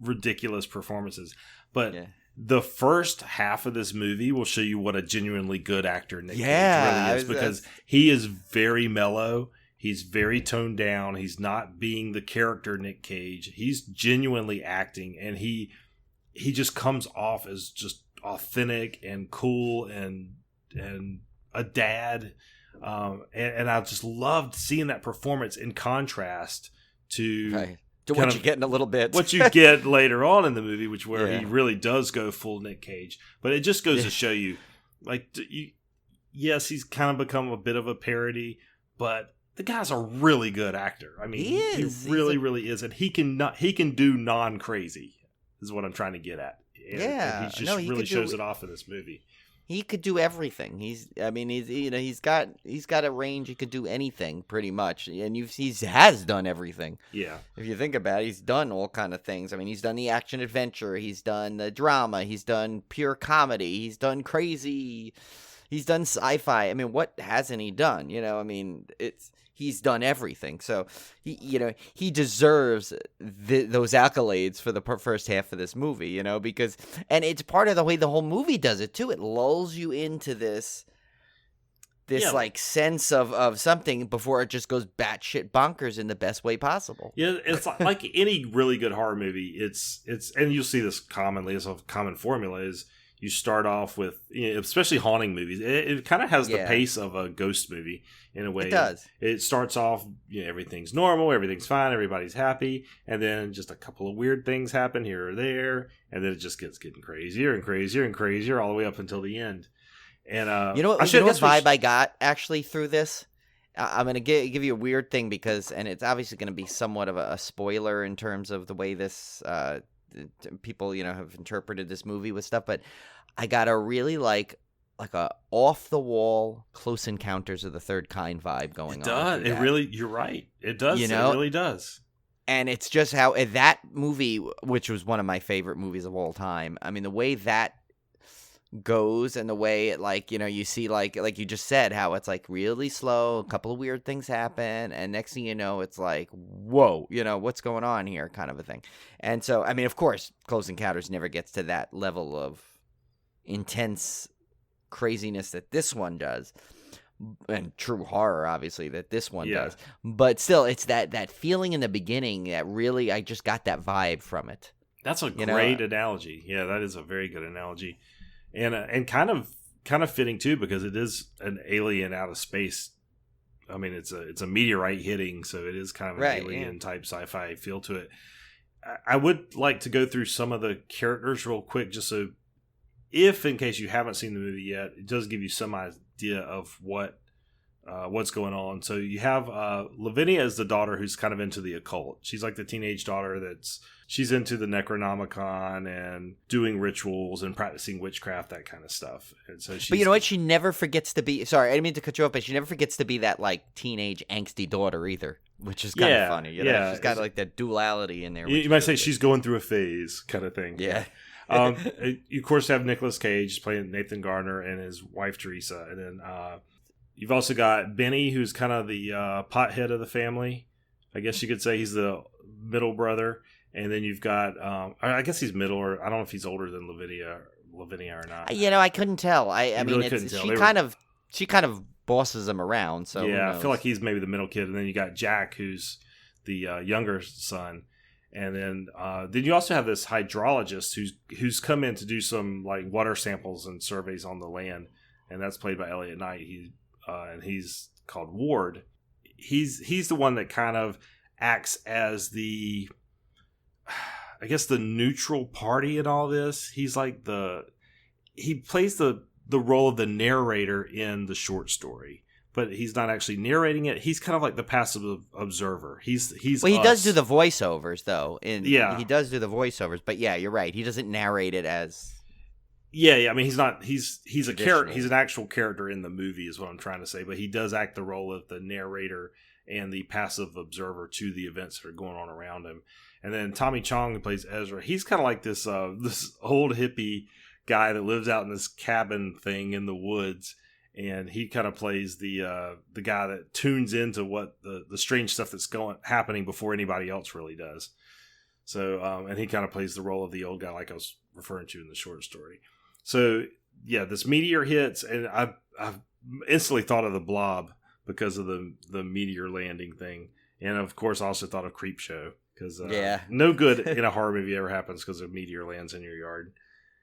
ridiculous performances. But the first half of this movie will show you what a genuinely good actor Nick Cage really is, because he is very mellow. He's very toned down. He's not being the character Nick Cage. He's genuinely acting, and he just comes off as just authentic and cool and a dad. And I just loved seeing that performance in contrast to what you get in a little bit. What you get later on in the movie, where he really does go full Nick Cage. But it just goes to show you, like, yes, he's kind of become a bit of a parody, but the guy's a really good actor. I mean, he really is, and he can do non-crazy. Is what I'm trying to get at. And he just really shows it off in this movie. He could do everything. He's got a range. He could do anything pretty much, and he has done everything. Yeah. If you think about it, he's done all kind of things. I mean, he's done the action adventure. He's done the drama. He's done pure comedy. He's done crazy. He's done sci-fi. I mean, what hasn't he done? He's done everything. So he deserves those accolades for the first half of this movie, because, and it's part of the way the whole movie does it too. It lulls you into this like sense of something before it just goes batshit bonkers in the best way possible. Yeah. It's like any really good horror movie. It's, and you'll see this commonly as a common formula is, you start off with, especially haunting movies. It kind of has the pace of a ghost movie in a way. It does. It starts off, everything's normal, everything's fine, everybody's happy, and then just a couple of weird things happen here or there, and then it just gets getting crazier and crazier and crazier all the way up until the end. And what vibe I got actually through this? I'm going to give you a weird thing and it's obviously going to be somewhat of a spoiler in terms of the way this people have interpreted this movie with stuff, but I got a really like a off the wall Close Encounters of the Third Kind vibe going on. It really, you're right. It does. It really does. And it's just how that movie, which was one of my favorite movies of all time. I mean, the way that goes and the way it you see like you just said, how it's like really slow, a couple of weird things happen, and next thing you know it's like, whoa, what's going on here, kind of a thing. And so, I mean, of course Close Encounters never gets to that level of intense craziness that this one does, and true horror obviously that this one does, but still it's that feeling in the beginning that really, I just got that vibe from it. That's a great analogy. Yeah, that is a very good analogy. And kind of fitting too, because it is an alien out of space. I mean, it's a meteorite hitting, so it is kind of an alien type sci-fi feel to it. I would like to go through some of the characters real quick, just so, in case you haven't seen the movie yet, it does give you some idea of what's going on. So you have Lavinia as the daughter who's kind of into the occult. She's like the teenage daughter she's into the Necronomicon and doing rituals and practicing witchcraft, that kind of stuff. And so but you know what? She never forgets to be, sorry, I didn't mean to cut you off, but she never forgets to be that like teenage angsty daughter either, which is kind of funny. She's got like that duality in there. You might say she's going through a phase kind of thing. Yeah. You of course have Nicolas Cage playing Nathan Garner and his wife Teresa, and then you've also got Benny, who's kind of the pothead of the family. I guess you could say he's the middle brother. And then you've got, I guess he's middle, or I don't know if he's older than Lavinia or not. I couldn't tell. I mean, she kind of bosses him around. So yeah, I feel like he's maybe the middle kid. And then you got Jack, who's the younger son. And then you also have this hydrologist who's come in to do some like water samples and surveys on the land, and that's played by Elliot Knight. And he's called Ward. He's the one that kind of acts as the, I guess, the neutral party in all this. He's like he plays the role of the narrator in the short story, but he's not actually narrating it. He's kind of like the passive observer. He's well, he does do the voiceovers though. He does do the voiceovers, but yeah, you're right. He doesn't narrate it as. Yeah. I mean, he's not. He's a character. He's an actual character in the movie, is what I'm trying to say. But he does act the role of the narrator and the passive observer to the events that are going on around him. And then Tommy Chong, who plays Ezra, he's kind of like this old hippie guy that lives out in this cabin thing in the woods. and he kind of plays the guy that tunes into what the strange stuff that's happening before anybody else really does. So, and he kind of plays the role of the old guy, like I was referring to in the short story. So, yeah, this meteor hits, and I've instantly thought of the Blob because of the meteor landing thing, and of course, I also thought of Creepshow because no good in a horror movie ever happens because a meteor lands in your yard.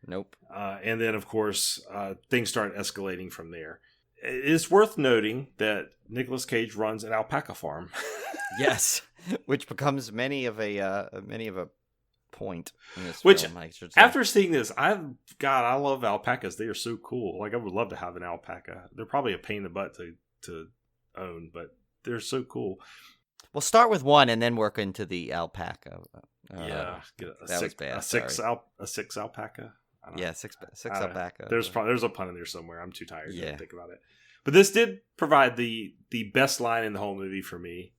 Nope. And then, of course, things start escalating from there. It's worth noting that Nicolas Cage runs an alpaca farm. Yes, which becomes many of a point in this which, film. After seeing this, I love alpacas. They are so cool. Like, I would love to have an alpaca. They're probably a pain in the butt to own, but they're so cool. We'll start with one and then work into the alpaca. Get that was bad. A six alpaca. Six alpaca. There's a pun in there somewhere. I'm too tired to think about it. But this did provide the best line in the whole movie for me.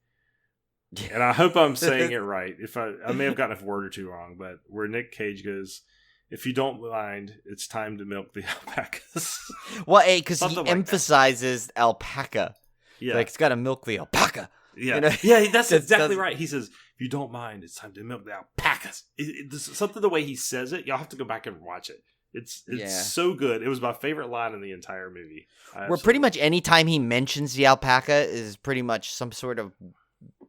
And I hope I'm saying it right. If I may have gotten a word or two wrong, but where Nick Cage goes, "If you don't mind, it's time to milk the alpacas." Well, because he emphasizes alpaca. Yeah, like it's got to milk the alpaca. Yeah, you know? Yeah, that's exactly right. He says, "If you don't mind, it's time to milk the alpacas." Something the way he says it, y'all have to go back and watch it. It's so good. It was my favorite line in the entire movie. Where pretty much any time he mentions the alpaca is pretty much some sort of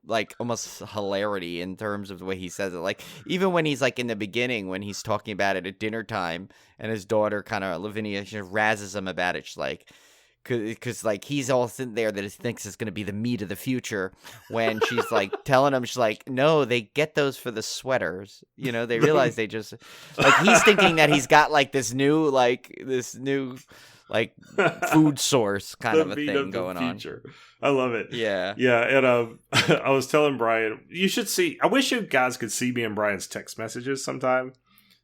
like almost hilarity in terms of the way he says it. Like even when he's like in the beginning when he's talking about it at dinner time and his daughter kind of Lavinia she razzes him about it. She's like, because like he's all sitting there that he thinks is going to be the meat of the future when she's like telling him, she's like, no, they get those for the sweaters. You know, they realize they just like he's thinking that he's got like this new food source kind of a thing going on. I love it. Yeah. And I was telling Brian, you should see. I wish you guys could see me and Brian's text messages sometime.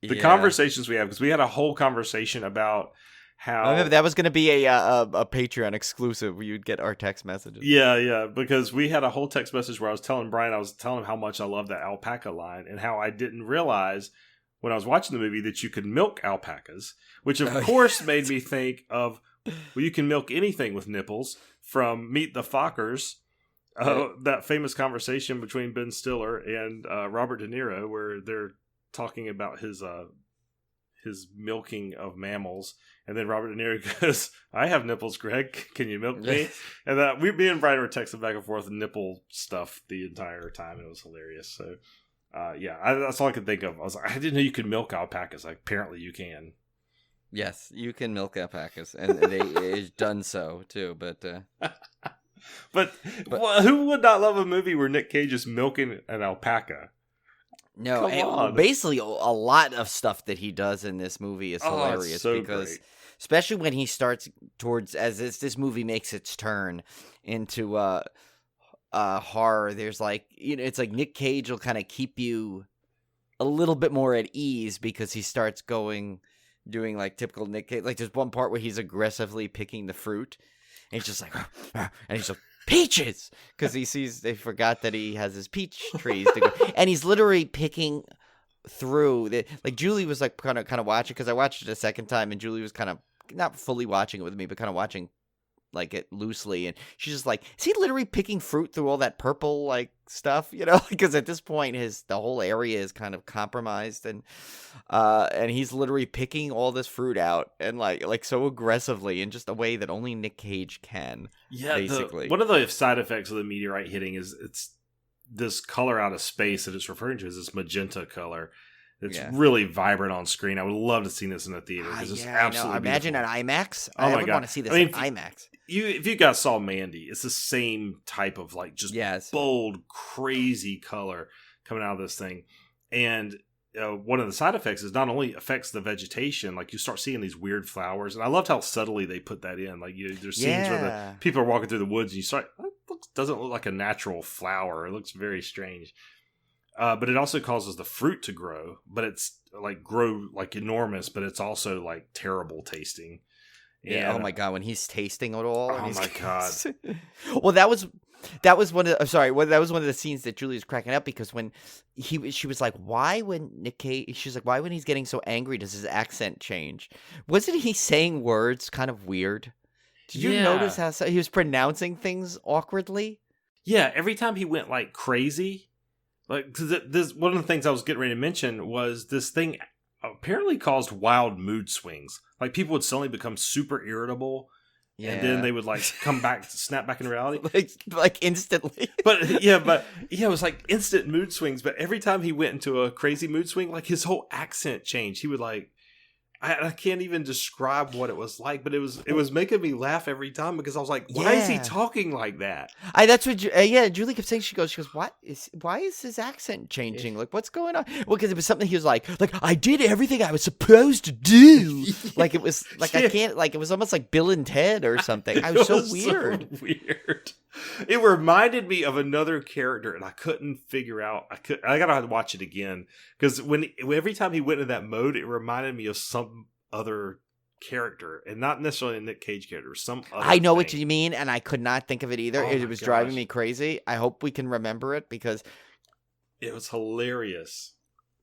The conversations we have, because we had a whole conversation about how. I remember that was going to be a Patreon exclusive where you'd get our text messages. Yeah, because we had a whole text message where I was telling him how much I love that alpaca line and how I didn't realize when I was watching the movie that you could milk alpacas, which of course made me think of, well, you can milk anything with nipples from Meet the Fockers, that famous conversation between Ben Stiller and Robert De Niro where they're talking about his milking of mammals. And then Robert De Niro goes, I have nipples, Greg. Can you milk me? And me and Brian were texting back and forth nipple stuff the entire time. It was hilarious. So, that's all I could think of. I was like, I didn't know you could milk alpacas. Like, apparently you can. Yes, you can milk alpacas. And they've done so, too. But who would not love a movie where Nick Cage is milking an alpaca? No, basically a lot of stuff that he does in this movie is hilarious because great. Especially when he starts towards as this movie makes its turn into horror. There's like it's like Nick Cage will kind of keep you a little bit more at ease because he starts doing like typical Nick Cage. Like there's one part where he's aggressively picking the fruit and he's just like and he's like peaches because they forgot that he has his peach trees to go and he's literally picking through like Julie was like kind of watching because I watched it a second time and Julie was kind of not fully watching it with me but kind of watching like it loosely and she's just like, is he literally picking fruit through all that purple like stuff, because at this point the whole area is kind of compromised and he's literally picking all this fruit out and like so aggressively in just a way that only Nick Cage can. Basically one of the side effects of the meteorite hitting is it's this color out of space that it's referring to as this magenta color. It's really vibrant on screen. I would love to see this in the theater because it's absolutely imagine beautiful. An IMAX. Oh my would God. want to see this in IMAX. If you guys saw Mandy, it's the same type of like just bold, crazy color coming out of this thing. And one of the side effects is not only affects the vegetation, like you start seeing these weird flowers. And I loved how subtly they put that in. Like there's scenes where the people are walking through the woods and you start, doesn't look like a natural flower. It looks very strange. But it also causes the fruit to grow, but it's like grow like enormous, but it's also like terrible tasting. Yeah. Oh my God, when he's tasting it all. Oh my God. Well, that was one of that was one of the scenes that Julie was cracking up because when she was like, why when Nick Cage, she's like, why when he's getting so angry does his accent change? Wasn't he saying words kind of weird Did you notice how he was pronouncing things awkwardly? Yeah, every time he went like crazy, like this one of the things I was getting ready to mention was this thing apparently caused wild mood swings. Like people would suddenly become super irritable, and then they would like come back, snap back into reality, like instantly. but it was like instant mood swings. But every time he went into a crazy mood swing, like his whole accent changed. He would like. I can't even describe what it was like, but it was making me laugh every time because I was like, why is he talking like that? That's what, Julie kept saying. She goes, why is his accent changing? Like, what's going on? Well, because it was something he was like, I did everything I was supposed to do. Like, it was, like, I can't, like, it was almost like Bill and Ted or something. I was so weird. So weird. It reminded me of another character, and I couldn't figure out. I gotta watch it again because every time he went into that mode, it reminded me of some other character, and not necessarily a Nick Cage character. Some other I know thing. what you mean, and I could not think of it either. It was driving me crazy. I hope we can remember it because it was hilarious.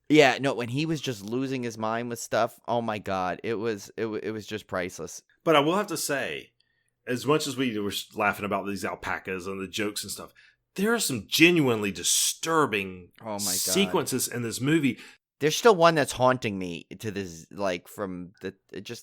Yeah, no, when he was just losing his mind with stuff, oh my god, it was just priceless. But I will have to say, as much as we were laughing about these alpacas and the jokes and stuff, there are some genuinely disturbing sequences in this movie. There's still one that's haunting me to this, like, from the,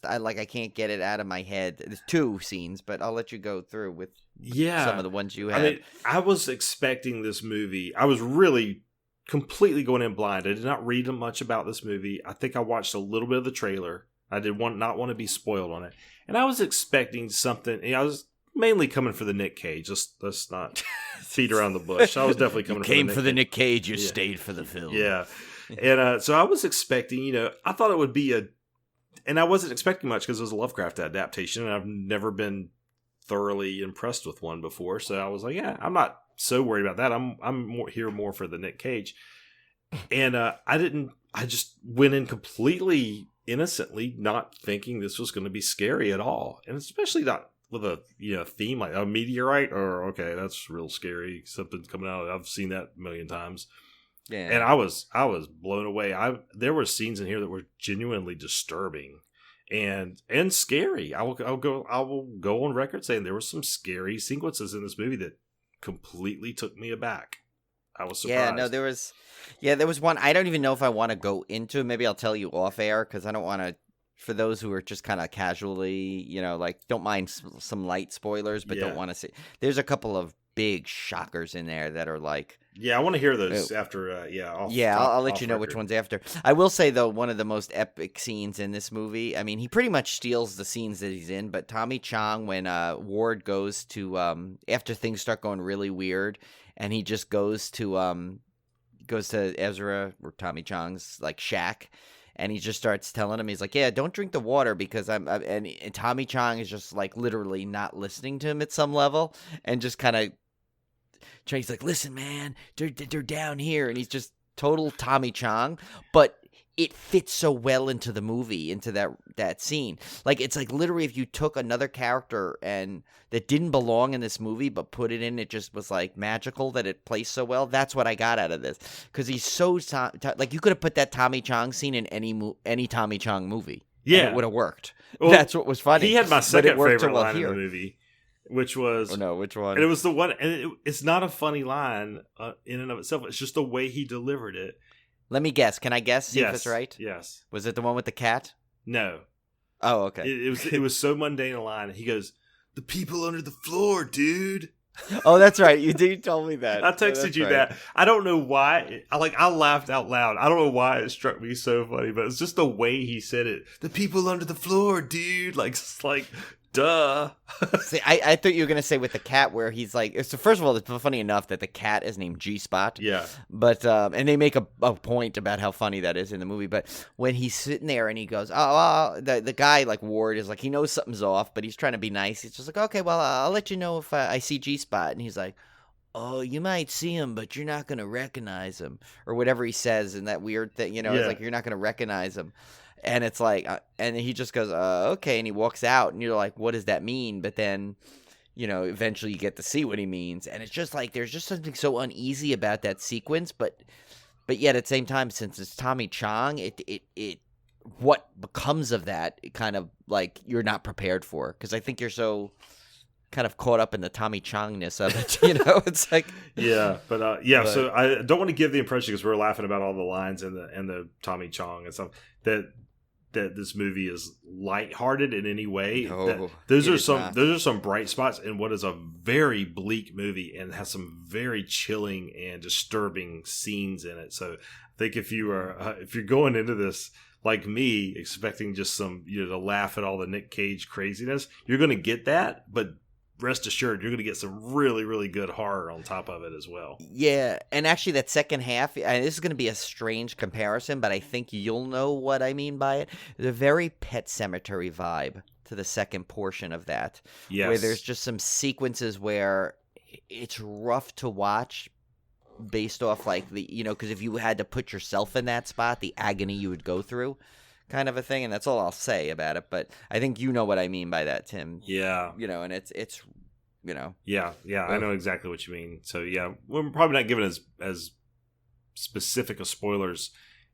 I can't get it out of my head. There's two scenes, but I'll let you go through with some of the ones you had. I mean, I was expecting this movie. I was really completely going in blind. I did not read much about this movie. I think I watched a little bit of the trailer. I did not want to be spoiled on it. And I was expecting something. I was mainly coming for the Nick Cage. Let's not feed around the bush. I was definitely coming for the Nick Cage. You stayed for the film. Yeah. And so I was expecting, I thought it would be and I wasn't expecting much because it was a Lovecraft adaptation, and I've never been thoroughly impressed with one before. So I was like, yeah, I'm not so worried about that. I'm more for the Nick Cage. And I just went in completely innocently, not thinking this was going to be scary at all, and especially not with a theme like a meteorite or that's real scary, something's coming out. I've seen that a million times. Yeah, and I was blown away. There were scenes in here that were genuinely disturbing and scary. I will go on record saying there were some scary sequences in this movie that completely took me aback. I was surprised. Yeah, no, there was one. I don't even know if I want to go into. Maybe I'll tell you off air because I don't want to. For those who are just kind of casually, don't mind some light spoilers, but don't want to see. There's a couple of big shockers in there that are like. Yeah, I want to hear those after. I'll let you know which ones after. I will say though, one of the most epic scenes in this movie. I mean, he pretty much steals the scenes that he's in. But Tommy Chong, when Ward goes to after things start going really weird, and he just goes to Ezra or Tommy Chong's like shack, and he just starts telling him, he's like, yeah, don't drink the water because and Tommy Chong is just like literally not listening to him at some level, and just kind of. He's like, listen, man, they're down here, and he's just total Tommy Chong, but it fits so well into the movie, into that scene. Like, it's like literally if you took another character and that didn't belong in this movie but put it in, it just was like magical that it plays so well. That's what I got out of this, because he's so like you could have put that Tommy Chong scene in any Tommy Chong movie. Yeah, it would have worked. Well, that's what was funny. He had my second favorite line here. in the movie. Which was which one? And it was the one, and it's not a funny line in and of itself. It's just the way he delivered it. Let me guess. Can I guess? See if it's right. Yes. Was it the one with the cat? No. Oh, okay. It was so mundane a line. He goes, "The people under the floor, dude." Oh, that's right. You told me that. I texted you that. I don't know why. I laughed out loud. I don't know why it struck me so funny, but it's just the way he said it. The people under the floor, dude. Like. Duh. See, I thought you were going to say with the cat where he's like, so first of all, it's funny enough that the cat is named G-Spot. Yeah. But, and they make a point about how funny that is in the movie. But when he's sitting there and he goes, the guy, like Ward, is like, he knows something's off, but he's trying to be nice. He's just like, okay, well, I'll let you know if I see G-Spot. And he's like, oh, you might see him, but you're not going to recognize him. Or whatever he says in that weird thing, it's like, you're not going to recognize him. And it's like, and he just goes, okay, and he walks out, and you're like, what does that mean? But then, eventually you get to see what he means, and it's just like there's just something so uneasy about that sequence, but yet at the same time, since it's Tommy Chong, it what becomes of that, kind of like you're not prepared for, because I think you're so kind of caught up in the Tommy Chongness of it. It's like but so I don't want to give the impression, because we're laughing about all the lines and the Tommy Chong and stuff, that this movie is lighthearted in any way. No, those are some bright spots in what is a very bleak movie, and has some very chilling and disturbing scenes in it. So I think if you're going into this like me, expecting just some to laugh at all the Nick Cage craziness, you're going to get that, but rest assured, you're going to get some really, really good horror on top of it as well. Yeah, and actually that second half, and this is going to be a strange comparison, but I think you'll know what I mean by it. There's a very Pet Sematary vibe to the second portion of that. Yes. Where there's just some sequences where it's rough to watch based off like because if you had to put yourself in that spot, the agony you would go through. Kind of a thing, and that's all I'll say about it. But I think you know what I mean by that, Tim. Yeah. And it's Yeah, I know exactly what you mean. So yeah, we're probably not giving as specific a spoilers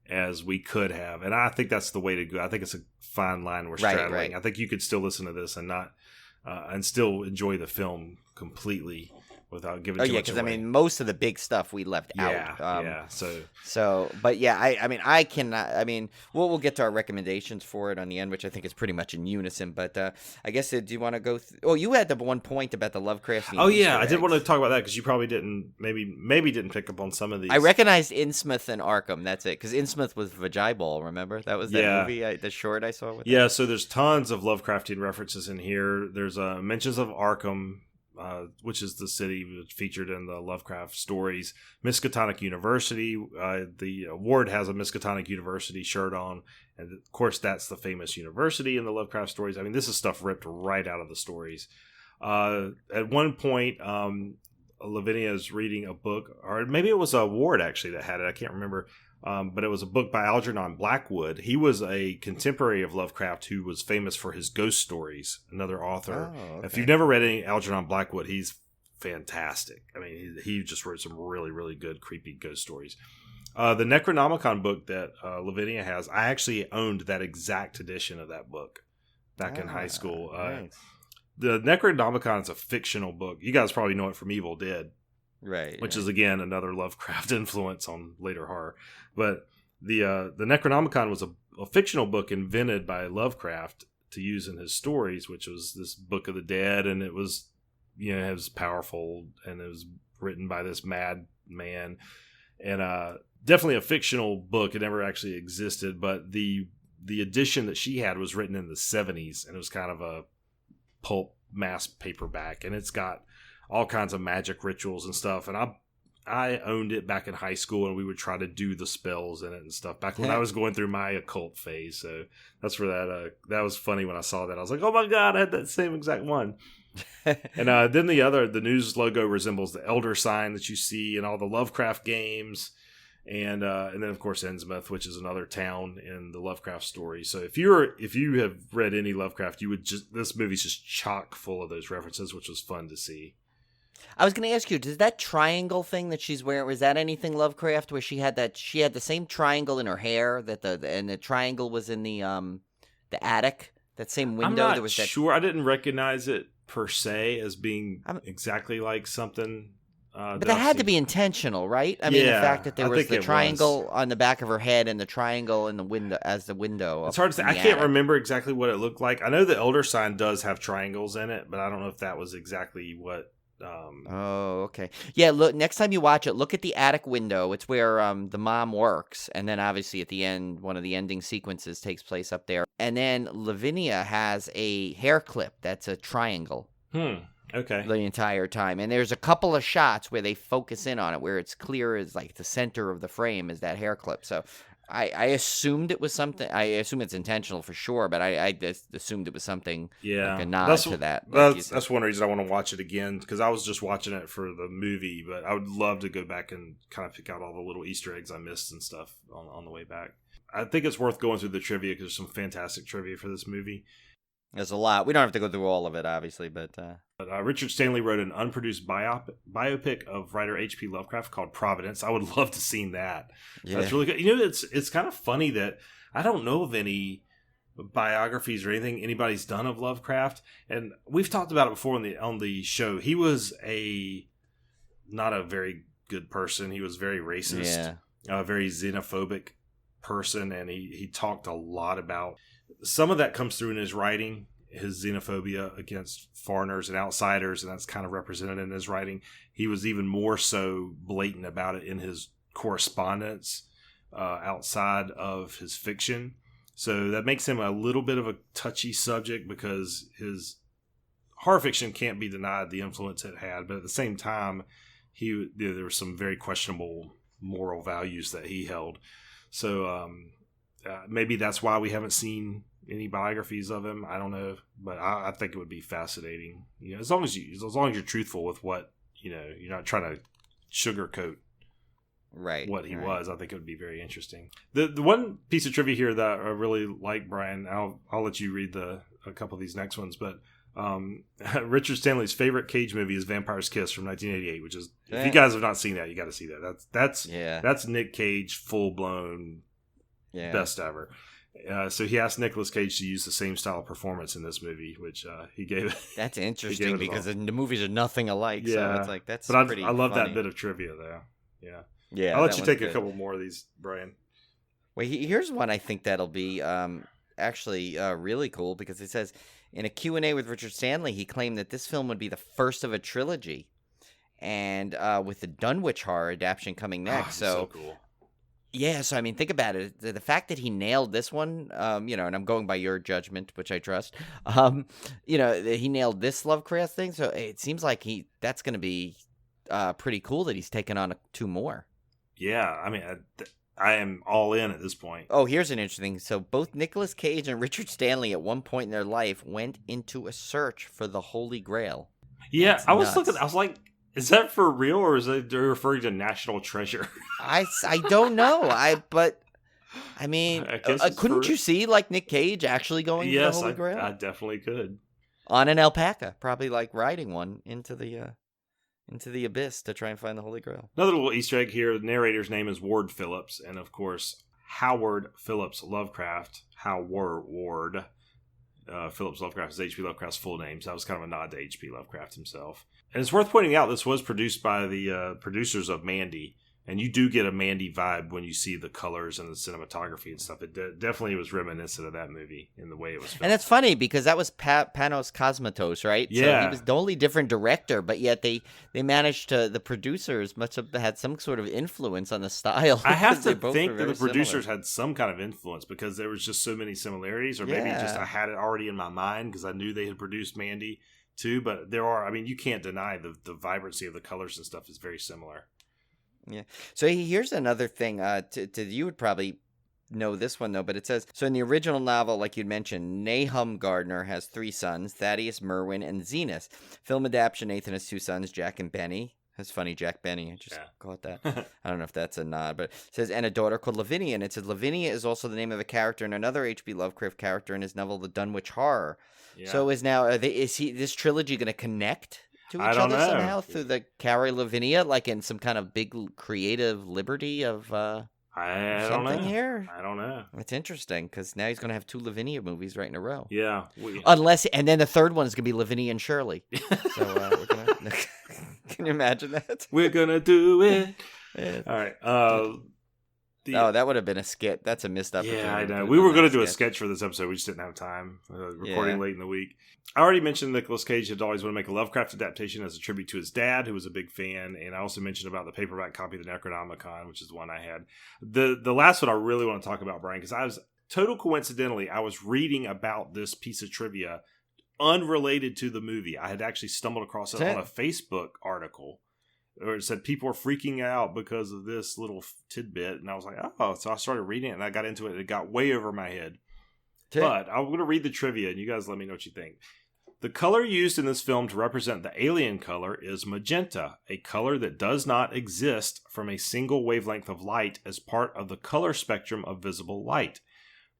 as we could have, and I think that's the way to go. I think it's a fine line we're straddling. Right. I think you could still listen to this and not and still enjoy the film completely without giving too much away. I mean, most of the big stuff we left out. So, but yeah, I cannot. I mean, we'll get to our recommendations for it on the end, which I think is pretty much in unison. But I guess, do you want to go? You had the one point about the Lovecraft. Oh yeah, I did want to talk about that, because you probably didn't, maybe didn't pick up on some of these. I recognized Innsmouth and Arkham. That's it, because Innsmouth was Vagiball. Remember that was that movie, the short I saw with. Yeah, so there's tons of Lovecraftian references in here. There's mentions of Arkham. Which is the city featured in the Lovecraft stories. Miskatonic University. The Ward has a Miskatonic University shirt on, and of course that's the famous university in the Lovecraft stories. I mean, this is stuff ripped right out of the stories. At one point, Lavinia is reading a book, or maybe it was a Ward actually that had it. I can't remember. But it was a book by Algernon Blackwood. He was a contemporary of Lovecraft who was famous for his ghost stories, another author. Oh, okay. If you've never read any Algernon Blackwood, he's fantastic. I mean, he just wrote some really, really good, creepy ghost stories. The Necronomicon book that Lavinia has, I actually owned that exact edition of that book back in high school. Nice. The Necronomicon is a fictional book. You guys probably know it from Evil Dead. Right. Which is, again, another Lovecraft influence on later horror. But the Necronomicon was a fictional book invented by Lovecraft to use in his stories, which was this Book of the Dead, and it was, it was powerful, and it was written by this mad man. And definitely a fictional book. It never actually existed, but the edition that she had was written in the 70s, and it was kind of a pulp mass paperback, and it's got all kinds of magic rituals and stuff. And I owned it back in high school, and we would try to do the spells in it and stuff back when I was going through my occult phase. So that's where that was funny when I saw that. I was like, oh my God, I had that same exact one. And then the news logo resembles the Elder sign that you see in all the Lovecraft games. And then of course Innsmouth, which is another town in the Lovecraft story. So if you have read any Lovecraft, this movie's just chock full of those references, which was fun to see. I was going to ask you, does that triangle thing that she's wearing, was that anything Lovecraft, where she had the same triangle in her hair, and the triangle was in the attic, that same window? I'm not sure. I didn't recognize it per se as being exactly like something. But that had to be intentional, right? I mean, the fact that there was the triangle on the back of her head and the triangle in the window as the window. It's hard to say. I can't remember exactly what it looked like. I know the Elder sign does have triangles in it, but I don't know if that was exactly what. Oh, okay. Yeah, look, next time you watch it, look at the attic window. It's where the mom works. And then obviously at the end, one of the ending sequences takes place up there. And then Lavinia has a hair clip that's a triangle. Okay. The entire time. And there's a couple of shots where they focus in on it, where it's clear as like the center of the frame is that hair clip. So I assumed it was something. I assume it's intentional for sure, but I just assumed it was something like a nod to that. That's one reason I want to watch it again, because I was just watching it for the movie, but I would love to go back and kind of pick out all the little Easter eggs I missed and stuff on the way back. I think it's worth going through the trivia, because there's some fantastic trivia for this movie. There's a lot. We don't have to go through all of it, obviously, but Richard Stanley wrote an unproduced biopic of writer H.P. Lovecraft called Providence. I would love to see that. Yeah. That's really good. It's kind of funny that I don't know of any biographies or anything anybody's done of Lovecraft, and we've talked about it before on the show. He was not a very good person. He was very racist, a very xenophobic person, and he talked a lot about some of that comes through in his writing, his xenophobia against foreigners and outsiders, and that's kind of represented in his writing. He was even more so blatant about it in his correspondence outside of his fiction. So that makes him a little bit of a touchy subject because his horror fiction can't be denied the influence it had, but at the same time, there were some very questionable moral values that he held. So maybe that's why we haven't seen any biographies of him. I don't know, but I think it would be fascinating. As long as you're truthful with what you're not trying to sugarcoat what he was. I think it would be very interesting. The one piece of trivia here that I really like, Brian, I'll let you read a couple of these next ones, but Richard Stanley's favorite Cage movie is Vampire's Kiss from 1988, which is, if you guys have not seen that, you got to see that. That's Nick Cage full blown best ever. So he asked Nicolas Cage to use the same style of performance in this movie, which he gave. That's interesting because the movies are nothing alike. Yeah, so it's like that's. But pretty I love funny. that bit of trivia though. Yeah. Yeah, I'll let you take a couple more of these, Brian. Well, here's one I think that'll be actually really cool because it says in a Q&A with Richard Stanley, he claimed that this film would be the first of a trilogy, and with the Dunwich Horror adaptation coming next. So cool. Yeah, so I mean, think about it. The fact that he nailed this one, and I'm going by your judgment, which I trust. He nailed this Lovecraft thing, so it seems like that's going to be pretty cool that he's taken on 2 more. Yeah, I mean, I am all in at this point. Oh, here's an interesting. So both Nicolas Cage and Richard Stanley at one point in their life went into a search for the Holy Grail. Yeah, That's I was nuts. I was like, is that for real or is it they're referring to National Treasure? I don't know. I mean, couldn't you see like Nick Cage actually going to the Holy Grail? I definitely could. On an alpaca, probably like riding one into the abyss to try and find the Holy Grail. Another little Easter egg here. The narrator's name is Ward Phillips, and of course, Howard Phillips Lovecraft. Howard Phillips Lovecraft is H.P. Lovecraft's full name, so that was kind of a nod to H.P. Lovecraft himself. And it's worth pointing out this was produced by the producers of Mandy, and you do get a Mandy vibe when you see the colors and the cinematography and stuff. It definitely was reminiscent of that movie in the way it was filmed. And it's funny because that was Panos Cosmatos, right? Yeah. So he was the only different director, but yet they managed to, the producers must have had some sort of influence on the style. I have to both think were that the very producers similar. had some kind of influence because there was just so many similarities, or maybe just I had it already in my mind because I knew they had produced Mandy too. But you can't deny the vibrancy of the colors and stuff is very similar. Yeah. So here's another thing. You would probably know this one, though, but it says, so in the original novel, like you'd mentioned, Nahum Gardner has 3 sons, Thaddeus, Merwin, and Zenas. Film adaptation, Nathan has 2 sons, Jack and Benny. That's funny, Jack Benny. I just caught that. I don't know if that's a nod, but it says, and a daughter called Lavinia. And it says, Lavinia is also the name of a character in another H.P. Lovecraft character in his novel, The Dunwich Horror. Yeah. So is this trilogy going to connect to each other somehow through the Carrie Lavinia, like in some kind of big creative liberty of something here? I don't know. It's interesting because now he's going to have 2 Lavinia movies right in a row. Yeah. And then the third one is going to be Lavinia and Shirley. So we're gonna, can you imagine that? We're going to do it. Yeah. All right. That would have been a skit. That's a missed opportunity. Yeah, I know. We were going to do a sketch for this episode. We just didn't have time. Recording late in the week. I already mentioned Nicolas Cage had always wanted to make a Lovecraft adaptation as a tribute to his dad, who was a big fan. And I also mentioned about the paperback copy of the Necronomicon, which is the one I had. The last one I really want to talk about, Brian, because coincidentally, I was reading about this piece of trivia unrelated to the movie. I had actually stumbled across it on a Facebook article. Or it said people are freaking out because of this little tidbit. And I was like, oh. So I started reading it and I got into it. And it got way over my head. But I'm going to read the trivia and you guys let me know what you think. The color used in this film to represent the alien color is magenta, a color that does not exist from a single wavelength of light as part of the color spectrum of visible light.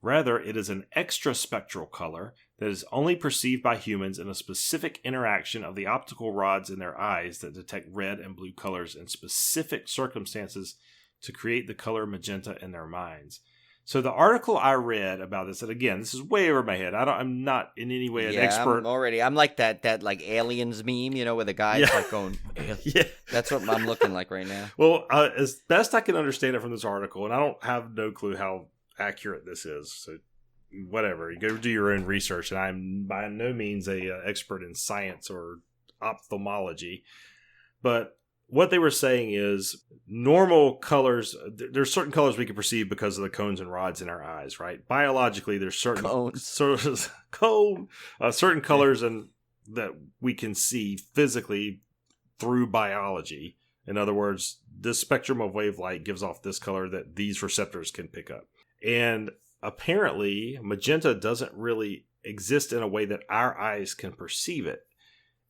Rather, it is an extraspectral color that is only perceived by humans in a specific interaction of the optical rods in their eyes that detect red and blue colors in specific circumstances to create the color magenta in their minds. So the article I read about this, and again, this is way over my head. I'm not in any way an expert. I'm like that like aliens meme, where the guy's like going, yeah. That's what I'm looking like right now. Well, as best I can understand it from this article, and I don't have no clue how accurate this is, so whatever, you go do your own research, and I'm by no means a expert in science or ophthalmology, but what they were saying is normal colors, there's certain colors we can perceive because of the cones and rods in our eyes, right? Biologically, there's certain certain colors and that we can see physically through biology. In other words, this spectrum of wave-light gives off this color that these receptors can pick up. And apparently, magenta doesn't really exist in a way that our eyes can perceive it.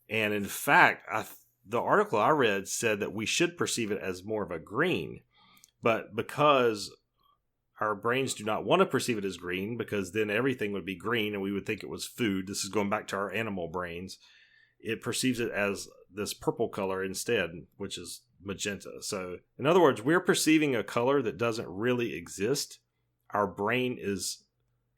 And in fact, the article I read said that we should perceive it as more of a green, but because our brains do not want to perceive it as green, because then everything would be green and we would think it was food. This is going back to our animal brains. It perceives it as this purple color instead, which is magenta. So in other words, we're perceiving a color that doesn't really exist. Our brain is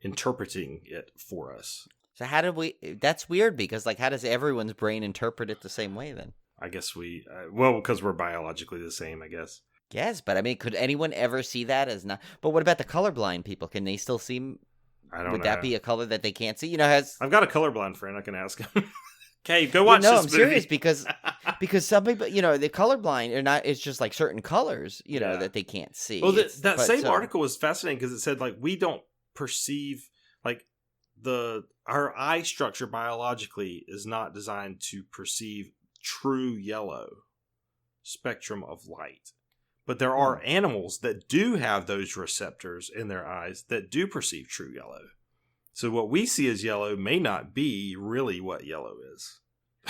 interpreting it for us. So how did that's weird, because how does everyone's brain interpret it the same way then? I guess because we're biologically the same, I guess. Yes, but I mean, could anyone ever see that as not? But what about the colorblind people? Can they still see? I don't know. Would that be a color that they can't see? I've got a colorblind friend. I can ask him. Okay, go watch this movie. No, I'm serious because some people, the colorblind are not. It's just like certain colors, that they can't see. Well, that same article was fascinating because it said we don't perceive our eye structure biologically is not designed to perceive true yellow spectrum of light, but there are animals that do have those receptors in their eyes that do perceive true yellow. So what we see as yellow may not be really what yellow is.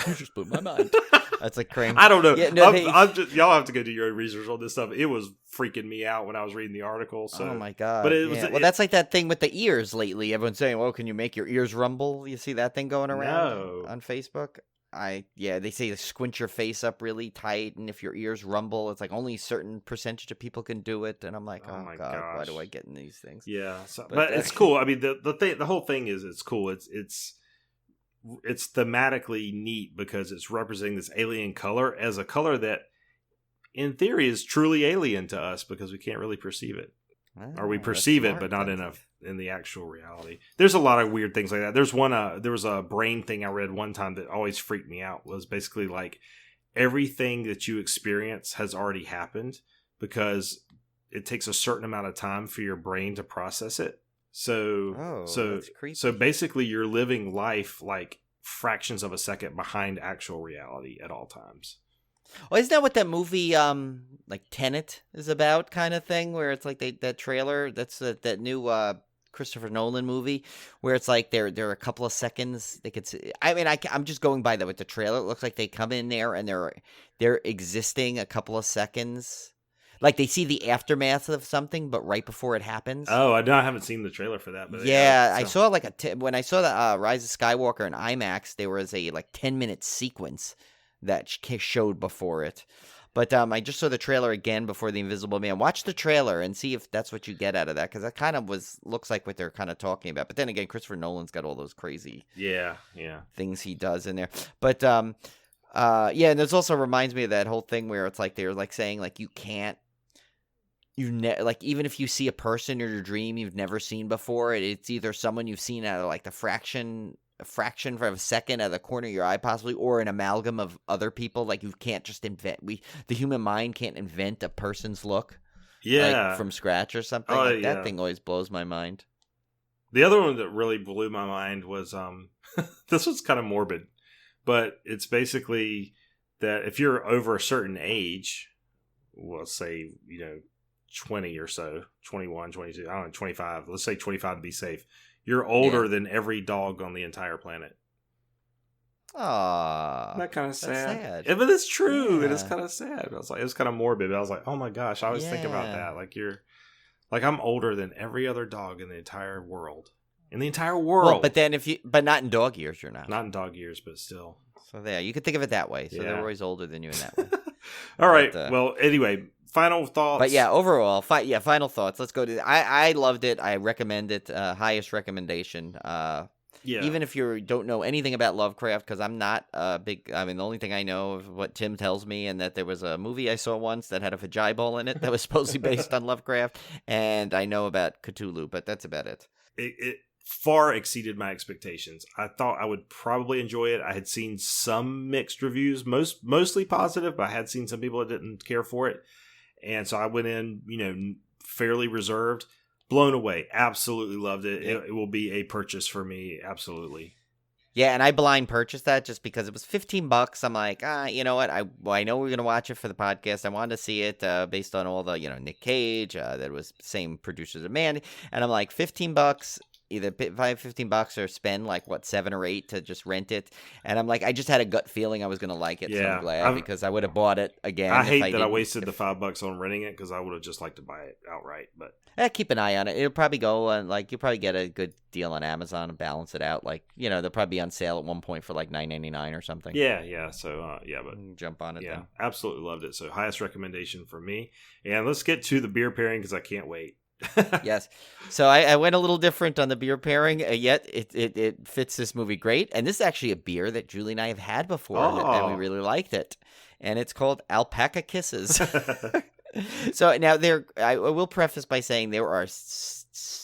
You just blew my mind. That's like crazy. I don't know. Yeah, y'all have to go do your own research on this stuff. It was freaking me out when I was reading the article. So. Oh my god! But that's like that thing with the ears lately. Everyone's saying, "Well, can you make your ears rumble?" You see that thing going around on Facebook? They say to squint your face up really tight, and if your ears rumble, it's like only a certain percentage of people can do it. And I'm like, oh my god, why do I get in these things? Yeah, but it's cool. I mean, the whole thing is it's cool. It's thematically neat because it's representing this alien color as a color that, in theory, is truly alien to us because we can't really perceive it, or we perceive it, but not in the actual reality. There's a lot of weird things like that. There was a brain thing I read one time that always freaked me out. Was basically everything that you experience has already happened because it takes a certain amount of time for your brain to process it. So basically you're living life like fractions of a second behind actual reality at all times. Well, isn't that what that movie, Tenet is about, kind of thing? Where it's like that trailer, that's that new Christopher Nolan movie, where it's like there are a couple of seconds they could see. I mean, I'm just going by that with the trailer. It looks like they come in there and they're existing a couple of seconds. Like they see the aftermath of something, but right before it happens. Oh, I haven't seen the trailer for that. But I saw when I saw the Rise of Skywalker in IMAX, there was a 10-minute sequence that showed before it. But I just saw the trailer again before The Invisible Man. Watch the trailer and see if that's what you get out of that, because that kind of looks like what they're kind of talking about. But then again, Christopher Nolan's got all those crazy things he does in there. But and this also reminds me of that whole thing where it's like they're saying you can't. Even if you see a person in your dream you've never seen before, it's either someone you've seen out of the fraction for a second out of the corner of your eye possibly, or an amalgam of other people. You can't just invent. The human mind can't invent a person's look from scratch or something. That thing always blows my mind. The other one that really blew my mind was this was kind of morbid, but it's basically that if you're over a certain age, we'll say 20 or so, 21, 22, I don't know, 25, let's say 25 to be safe, you're older than every dog on the entire planet. Aww. That kind of sad. Yeah, but it's true. Yeah. It is kind of sad. It was kind of morbid. But I was like, oh my gosh, I always think about that. I'm older than every other dog in the entire world. In the entire world. Well, but then but not in dog years, you're not. Not in dog years, but still. So you could think of it that way. So they're always older than you in that way. All right. Well, anyway, final thoughts. But yeah, overall, final thoughts. Let's go to. I loved it. I recommend it. Highest recommendation. Yeah. Even if you don't know anything about Lovecraft, because I'm not a big. I mean, the only thing I know is what Tim tells me, and that there was a movie I saw once that had a vagiball in it that was supposedly based on Lovecraft, and I know about Cthulhu, but that's about it. It far exceeded my expectations. I thought I would probably enjoy it. I had seen some mixed reviews, mostly positive, but I had seen some people that didn't care for it. And so I went in, fairly reserved, blown away. Absolutely loved it. Yeah. It will be a purchase for me. Absolutely. Yeah, and I blind purchased that just because it was $15. I'm like, you know what? I know we're gonna watch it for the podcast. I wanted to see it based on all the Nick Cage. That was same producers as Mandy, and I'm like, $15. Either buy $15 or spend like $7 or $8 to just rent it, and I'm like, I just had a gut feeling I was gonna like it. Yeah, so I'm glad because I would have bought it again. I hate that I wasted the $5 on renting it because I would have just liked to buy it outright. But keep an eye on it. It'll probably go on you'll probably get a good deal on Amazon and balance it out. They'll probably be on sale at one point for like $9.99 or something. Yeah. So but jump on it. Yeah, then. absolutely loved it. So highest recommendation for me. And let's get to the beer pairing because I can't wait. Yes. So I went a little different on the beer pairing, yet it fits this movie great. And this is actually a beer that Julie and I have had before, and we really liked it. And it's called Alpaca Kisses. So now I will preface by saying there are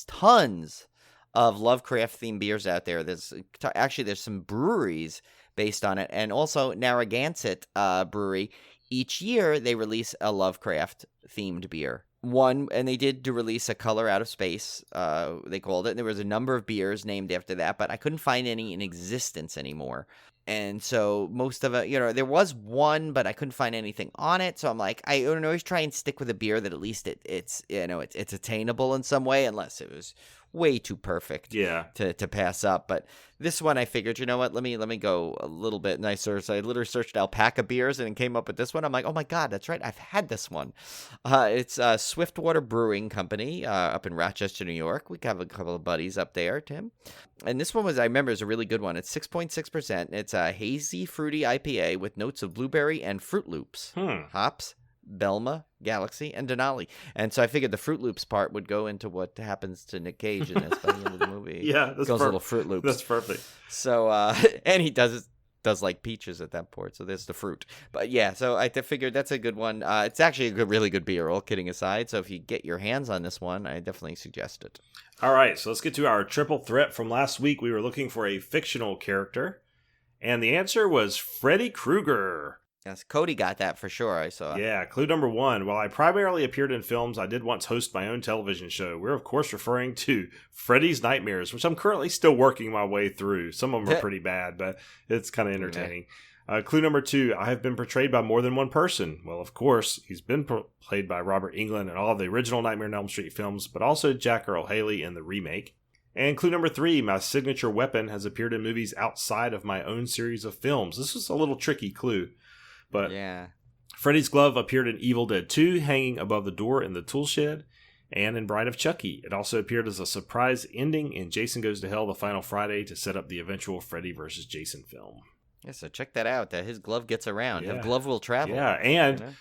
tons of Lovecraft-themed beers out there. There's some breweries based on it. And also Narragansett Brewery, each year they release a Lovecraft-themed beer. And they did release a Color Out of Space, they called it. And there was a number of beers named after that, but I couldn't find any in existence anymore. And so most of it, there was one, but I couldn't find anything on it. So I'm like, I always try and stick with a beer that at least it's attainable in some way, unless it was way too perfect to pass up. But this one I figured, you know what, let me go a little bit nicer. So I literally searched alpaca beers and came up with this one. I'm like, oh my God, that's right, I've had this one. It's Swiftwater Brewing Company up in Rochester, New York. We have a couple of buddies up there, Tim. And this one I remember is a really good one. It's 6.6%. It's a hazy, fruity IPA with notes of blueberry and Fruit Loops. Hops, Belma, Galaxy, and Denali. And so I figured the Fruit Loops part would go into what happens to Nick Cage in this by the end of the movie. Yeah, that's goes little Fruit Loops. That's perfect. So, and he does like peaches at that point. So there's the fruit. But yeah, so I figured that's a good one. It's actually a really good beer, all kidding aside. So if you get your hands on this one, I definitely suggest it. All right, so let's get to our triple threat from last week. We were looking for a fictional character, and the answer was Freddy Krueger. Yes, Cody got that for sure, I saw. Yeah, clue number 1. While I primarily appeared in films, I did once host my own television show. We're, of course, referring to Freddy's Nightmares, which I'm currently still working my way through. Some of them are pretty bad, but it's kind of entertaining. Clue number 2, I have been portrayed by more than one person. Well, of course, he's been played by Robert Englund in all of the original Nightmare on Elm Street films, but also Jack Earl Haley in the remake. And clue number 3, my signature weapon has appeared in movies outside of my own series of films. This was a little tricky clue. But yeah. Freddy's glove appeared in Evil Dead 2, hanging above the door in the tool shed, and in Bride of Chucky. It also appeared as a surprise ending in Jason Goes to Hell the Final Friday to set up the eventual Freddy vs. Jason film. Yeah, so check that out. His glove gets around. Yeah. His glove will travel. Yeah, and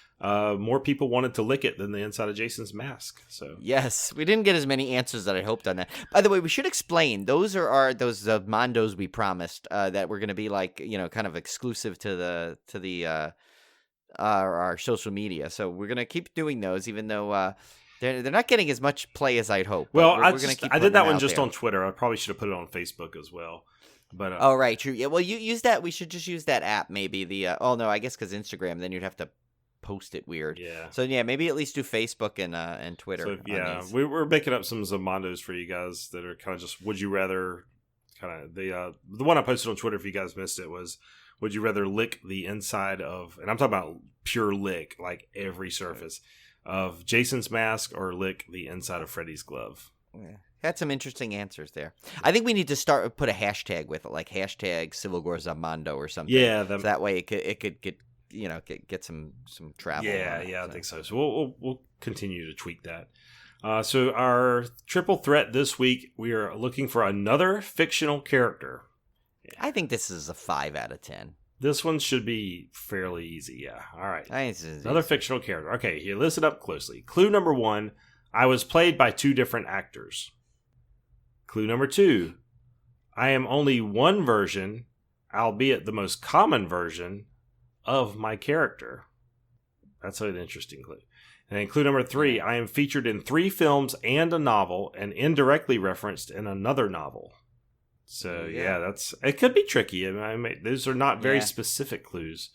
more people wanted to lick it than the inside of Jason's mask. So yes, we didn't get as many answers that I hoped on that. By the way, we should explain. Those are those Mondos we promised that were going to be kind of exclusive to our social media. So we're going to keep doing those, even though they're not getting as much play as I'd hope. Well, I did that one just on Twitter. I probably should have put it on Facebook as well. But oh, right, true. Yeah, well, you use that. We should just use that app, maybe. Oh no, I guess because Instagram, then you'd have to post it weird. Yeah. So yeah, maybe at least do Facebook and Twitter. So yeah, we're making up some Zamondos for you guys that are kind of just would you rather. Kind of the one I posted on Twitter. If you guys missed it, was would you rather lick the inside of, and I'm talking about pure lick, like every surface of Jason's mask, or lick the inside of Freddy's glove. Yeah. Had some interesting answers there. I think we need to put a hashtag with it, like hashtag Civil Gore Zamondo or something. Yeah, so that way it could get some travel. Yeah, I think so. So we'll continue to tweak that. So our triple threat this week, we are looking for another fictional character. I think this is a 5 out of 10. This one should be fairly easy, yeah. All right. Another Easy. fictional character. Okay, here, listen up closely. Clue number 1, I was played by 2 different actors. Clue number 2, I am only one version, albeit the most common version, of my character. That's an interesting clue. And then clue number 3, I am featured in 3 films and a novel, and indirectly referenced in another novel. So it could be tricky. I mean, those are not very specific clues.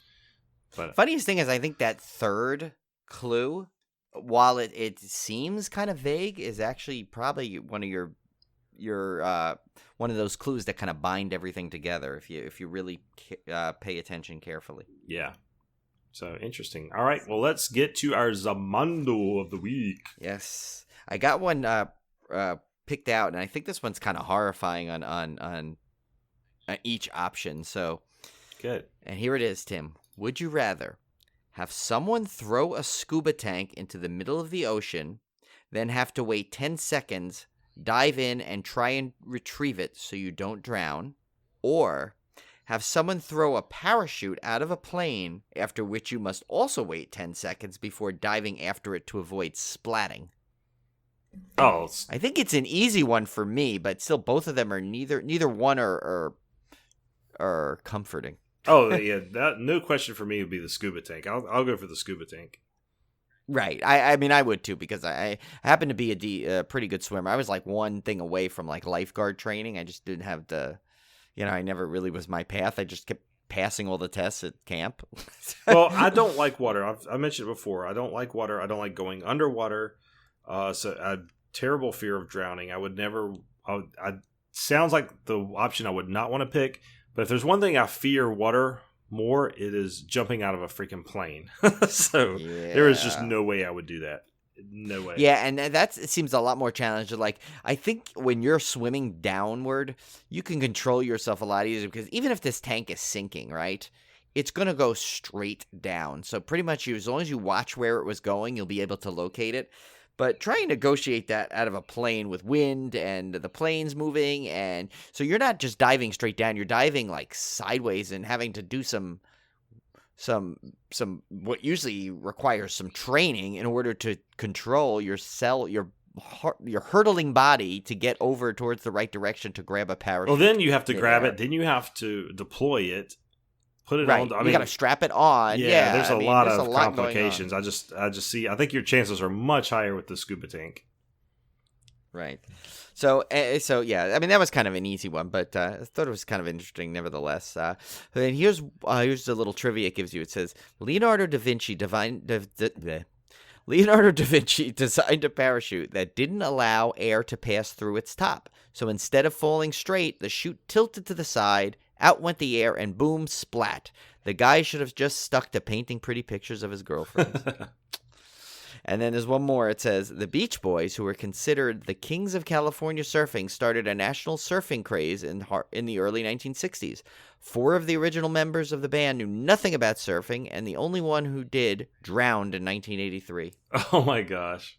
But funniest thing is, I think that third clue, while it seems kind of vague, is actually probably one of your one of those clues that kind of bind everything together if you really pay attention carefully. Yeah. So interesting. All right. Well, let's get to our Zamando of the week. Yes, I got one picked out, and I think this one's kind of horrifying on each option. So good. And here it is, Tim. Would you rather have someone throw a scuba tank into the middle of the ocean, then have to wait 10 seconds, dive in, and try and retrieve it so you don't drown, or have someone throw a parachute out of a plane, after which you must also wait 10 seconds before diving after it to avoid splatting? Oh, I think it's an easy one for me, but still, both of them are neither one are comforting. Oh yeah, that no question for me would be the scuba tank. I'll go for the scuba tank. Right. I mean, I would too, because I happen to be a pretty good swimmer. I was like one thing away from like lifeguard training. I just didn't have I never really was my path. I just kept passing all the tests at camp. Well, I don't like water. I mentioned it before. I don't like water. I don't like going underwater. So I had terrible fear of drowning. I would never. Sounds like the option I would not want to pick. But if there's one thing I fear water more, it is jumping out of a freaking plane. So there is just no way I would do that. No way. Yeah, and it seems a lot more challenging. Like, I think when you're swimming downward, you can control yourself a lot easier, because even if this tank is sinking, right, it's going to go straight down. So pretty much as long as you watch where it was going, you'll be able to locate it. But try and negotiate that out of a plane with wind and the plane's moving, and so you're not just diving straight down, you're diving like sideways and having to do some what usually requires some training in order to control your hurtling body to get over towards the right direction to grab a parachute. Well, then you have to grab it, then you have to deploy it. Put it on. You got to strap it on. Yeah, there's a lot of complications. I just see. I think your chances are much higher with the scuba tank. Right. So yeah. I mean, that was kind of an easy one, but I thought it was kind of interesting, nevertheless. And here's the little trivia it gives you. It says Leonardo da Vinci designed a parachute that didn't allow air to pass through its top. So instead of falling straight, the chute tilted to the side. Out went the air, and boom, splat. The guy should have just stuck to painting pretty pictures of his girlfriends. And then there's one more. It says, the Beach Boys, who were considered the kings of California surfing, started a national surfing craze in the early 1960s. 4 of the original members of the band knew nothing about surfing, and the only one who did drowned in 1983. Oh, my gosh.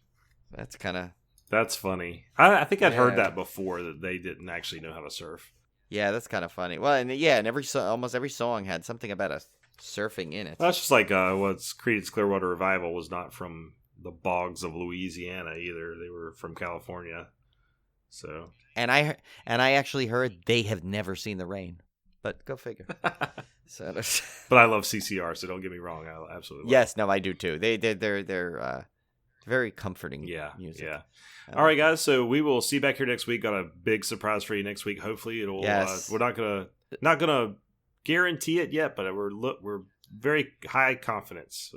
That's funny. I think I'd heard that before, that they didn't actually know how to surf. Yeah, that's kind of funny. Well, and almost every song had something about a surfing in it. Well, that's just like what's Creedence Clearwater Revival was not from the bogs of Louisiana either. They were from California. So, and I actually heard they have never seen the rain. But go figure. But I love CCR, so don't get me wrong. I absolutely love it. No, I do too. They're very comforting music. Yeah. All right, guys. So we will see you back here next week. Got a big surprise for you next week. Hopefully, it'll. Yes. We're not gonna guarantee it yet, but we're very high confidence.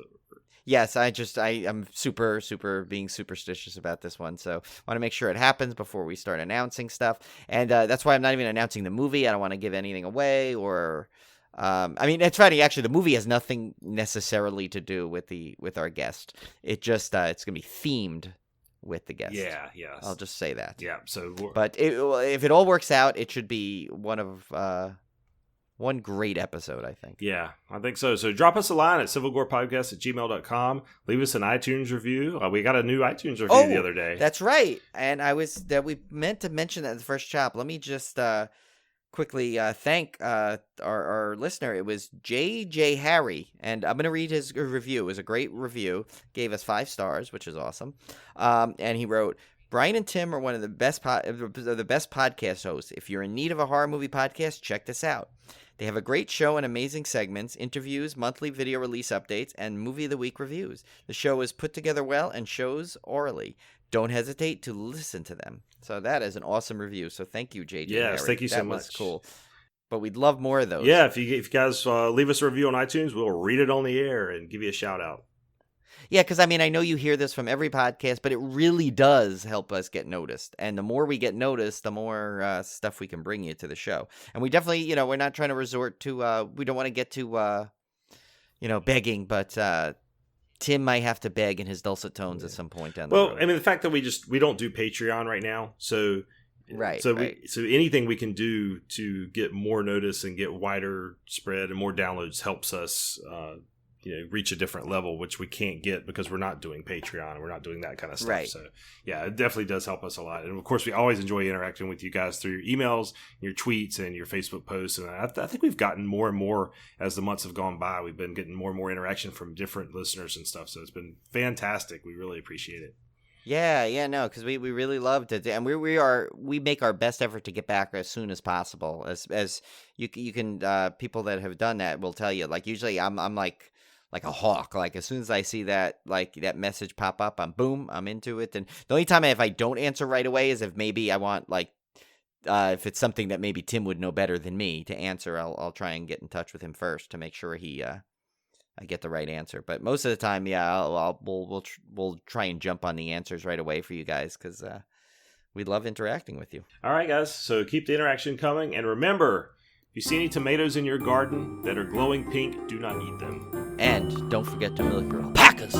Yes, I'm super being superstitious about this one, so want to make sure it happens before we start announcing stuff, and that's why I'm not even announcing the movie. I don't want to give anything away, or I mean, it's funny actually. The movie has nothing necessarily to do with our guest. It just it's gonna be themed with the guest. Yeah. I'll just say that. Yeah. So, but if it all works out, it should be one great episode, I think. Yeah, I think so. So drop us a line at civilgorepodcast@gmail.com. Leave us an iTunes review. We got a new iTunes review the other day. That's right. And we meant to mention that in the first chop. Let me just quickly thank our listener. It was J.J. Harry, and I'm going to read his review. It was a great review. Gave us 5 stars, which is awesome. And he wrote, Brian and Tim are one of the best podcast hosts. If you're in need of a horror movie podcast, check this out. They have a great show and amazing segments, interviews, monthly video release updates, and movie of the week reviews. The show is put together well and shows orally. Don't hesitate to listen to them. So that is an awesome review. So thank you, JJ. Yes, Harry. thank you so much. That was cool. But we'd love more of those. Yeah, if you guys leave us a review on iTunes, we'll read it on the air and give you a shout out. Yeah, because I mean, I know you hear this from every podcast, but it really does help us get noticed. And the more we get noticed, the more stuff we can bring you to the show. And we definitely, we're not trying to resort to, we don't want to get to, begging, but Tim might have to beg in his dulcet tones at some point down the road. Well, I mean, the fact that we don't do Patreon right now, so right. So anything we can do to get more notice and get wider spread and more downloads helps us, reach a different level, which we can't get because we're not doing Patreon and we're not doing that kind of stuff. Right. So yeah, it definitely does help us a lot. And of course, we always enjoy interacting with you guys through your emails, your tweets, and your Facebook posts. And I think we've gotten more and more as the months have gone by. We've been getting more and more interaction from different listeners and stuff. So it's been fantastic. We really appreciate it. Yeah, no, because we really loved it, and we make our best effort to get back as soon as possible. As you can, people that have done that will tell you. Like usually, I'm like a hawk. Like as soon as I see that message pop up, I'm into it. And the only time if I don't answer right away is if maybe I want if it's something that maybe Tim would know better than me to answer, I'll try and get in touch with him first to make sure I get the right answer. But most of the time, yeah, we'll try and jump on the answers right away for you guys because we love interacting with you. All right, guys. So keep the interaction coming, and remember, if you see any tomatoes in your garden that are glowing pink, do not eat them. And don't forget to milk your alpacas.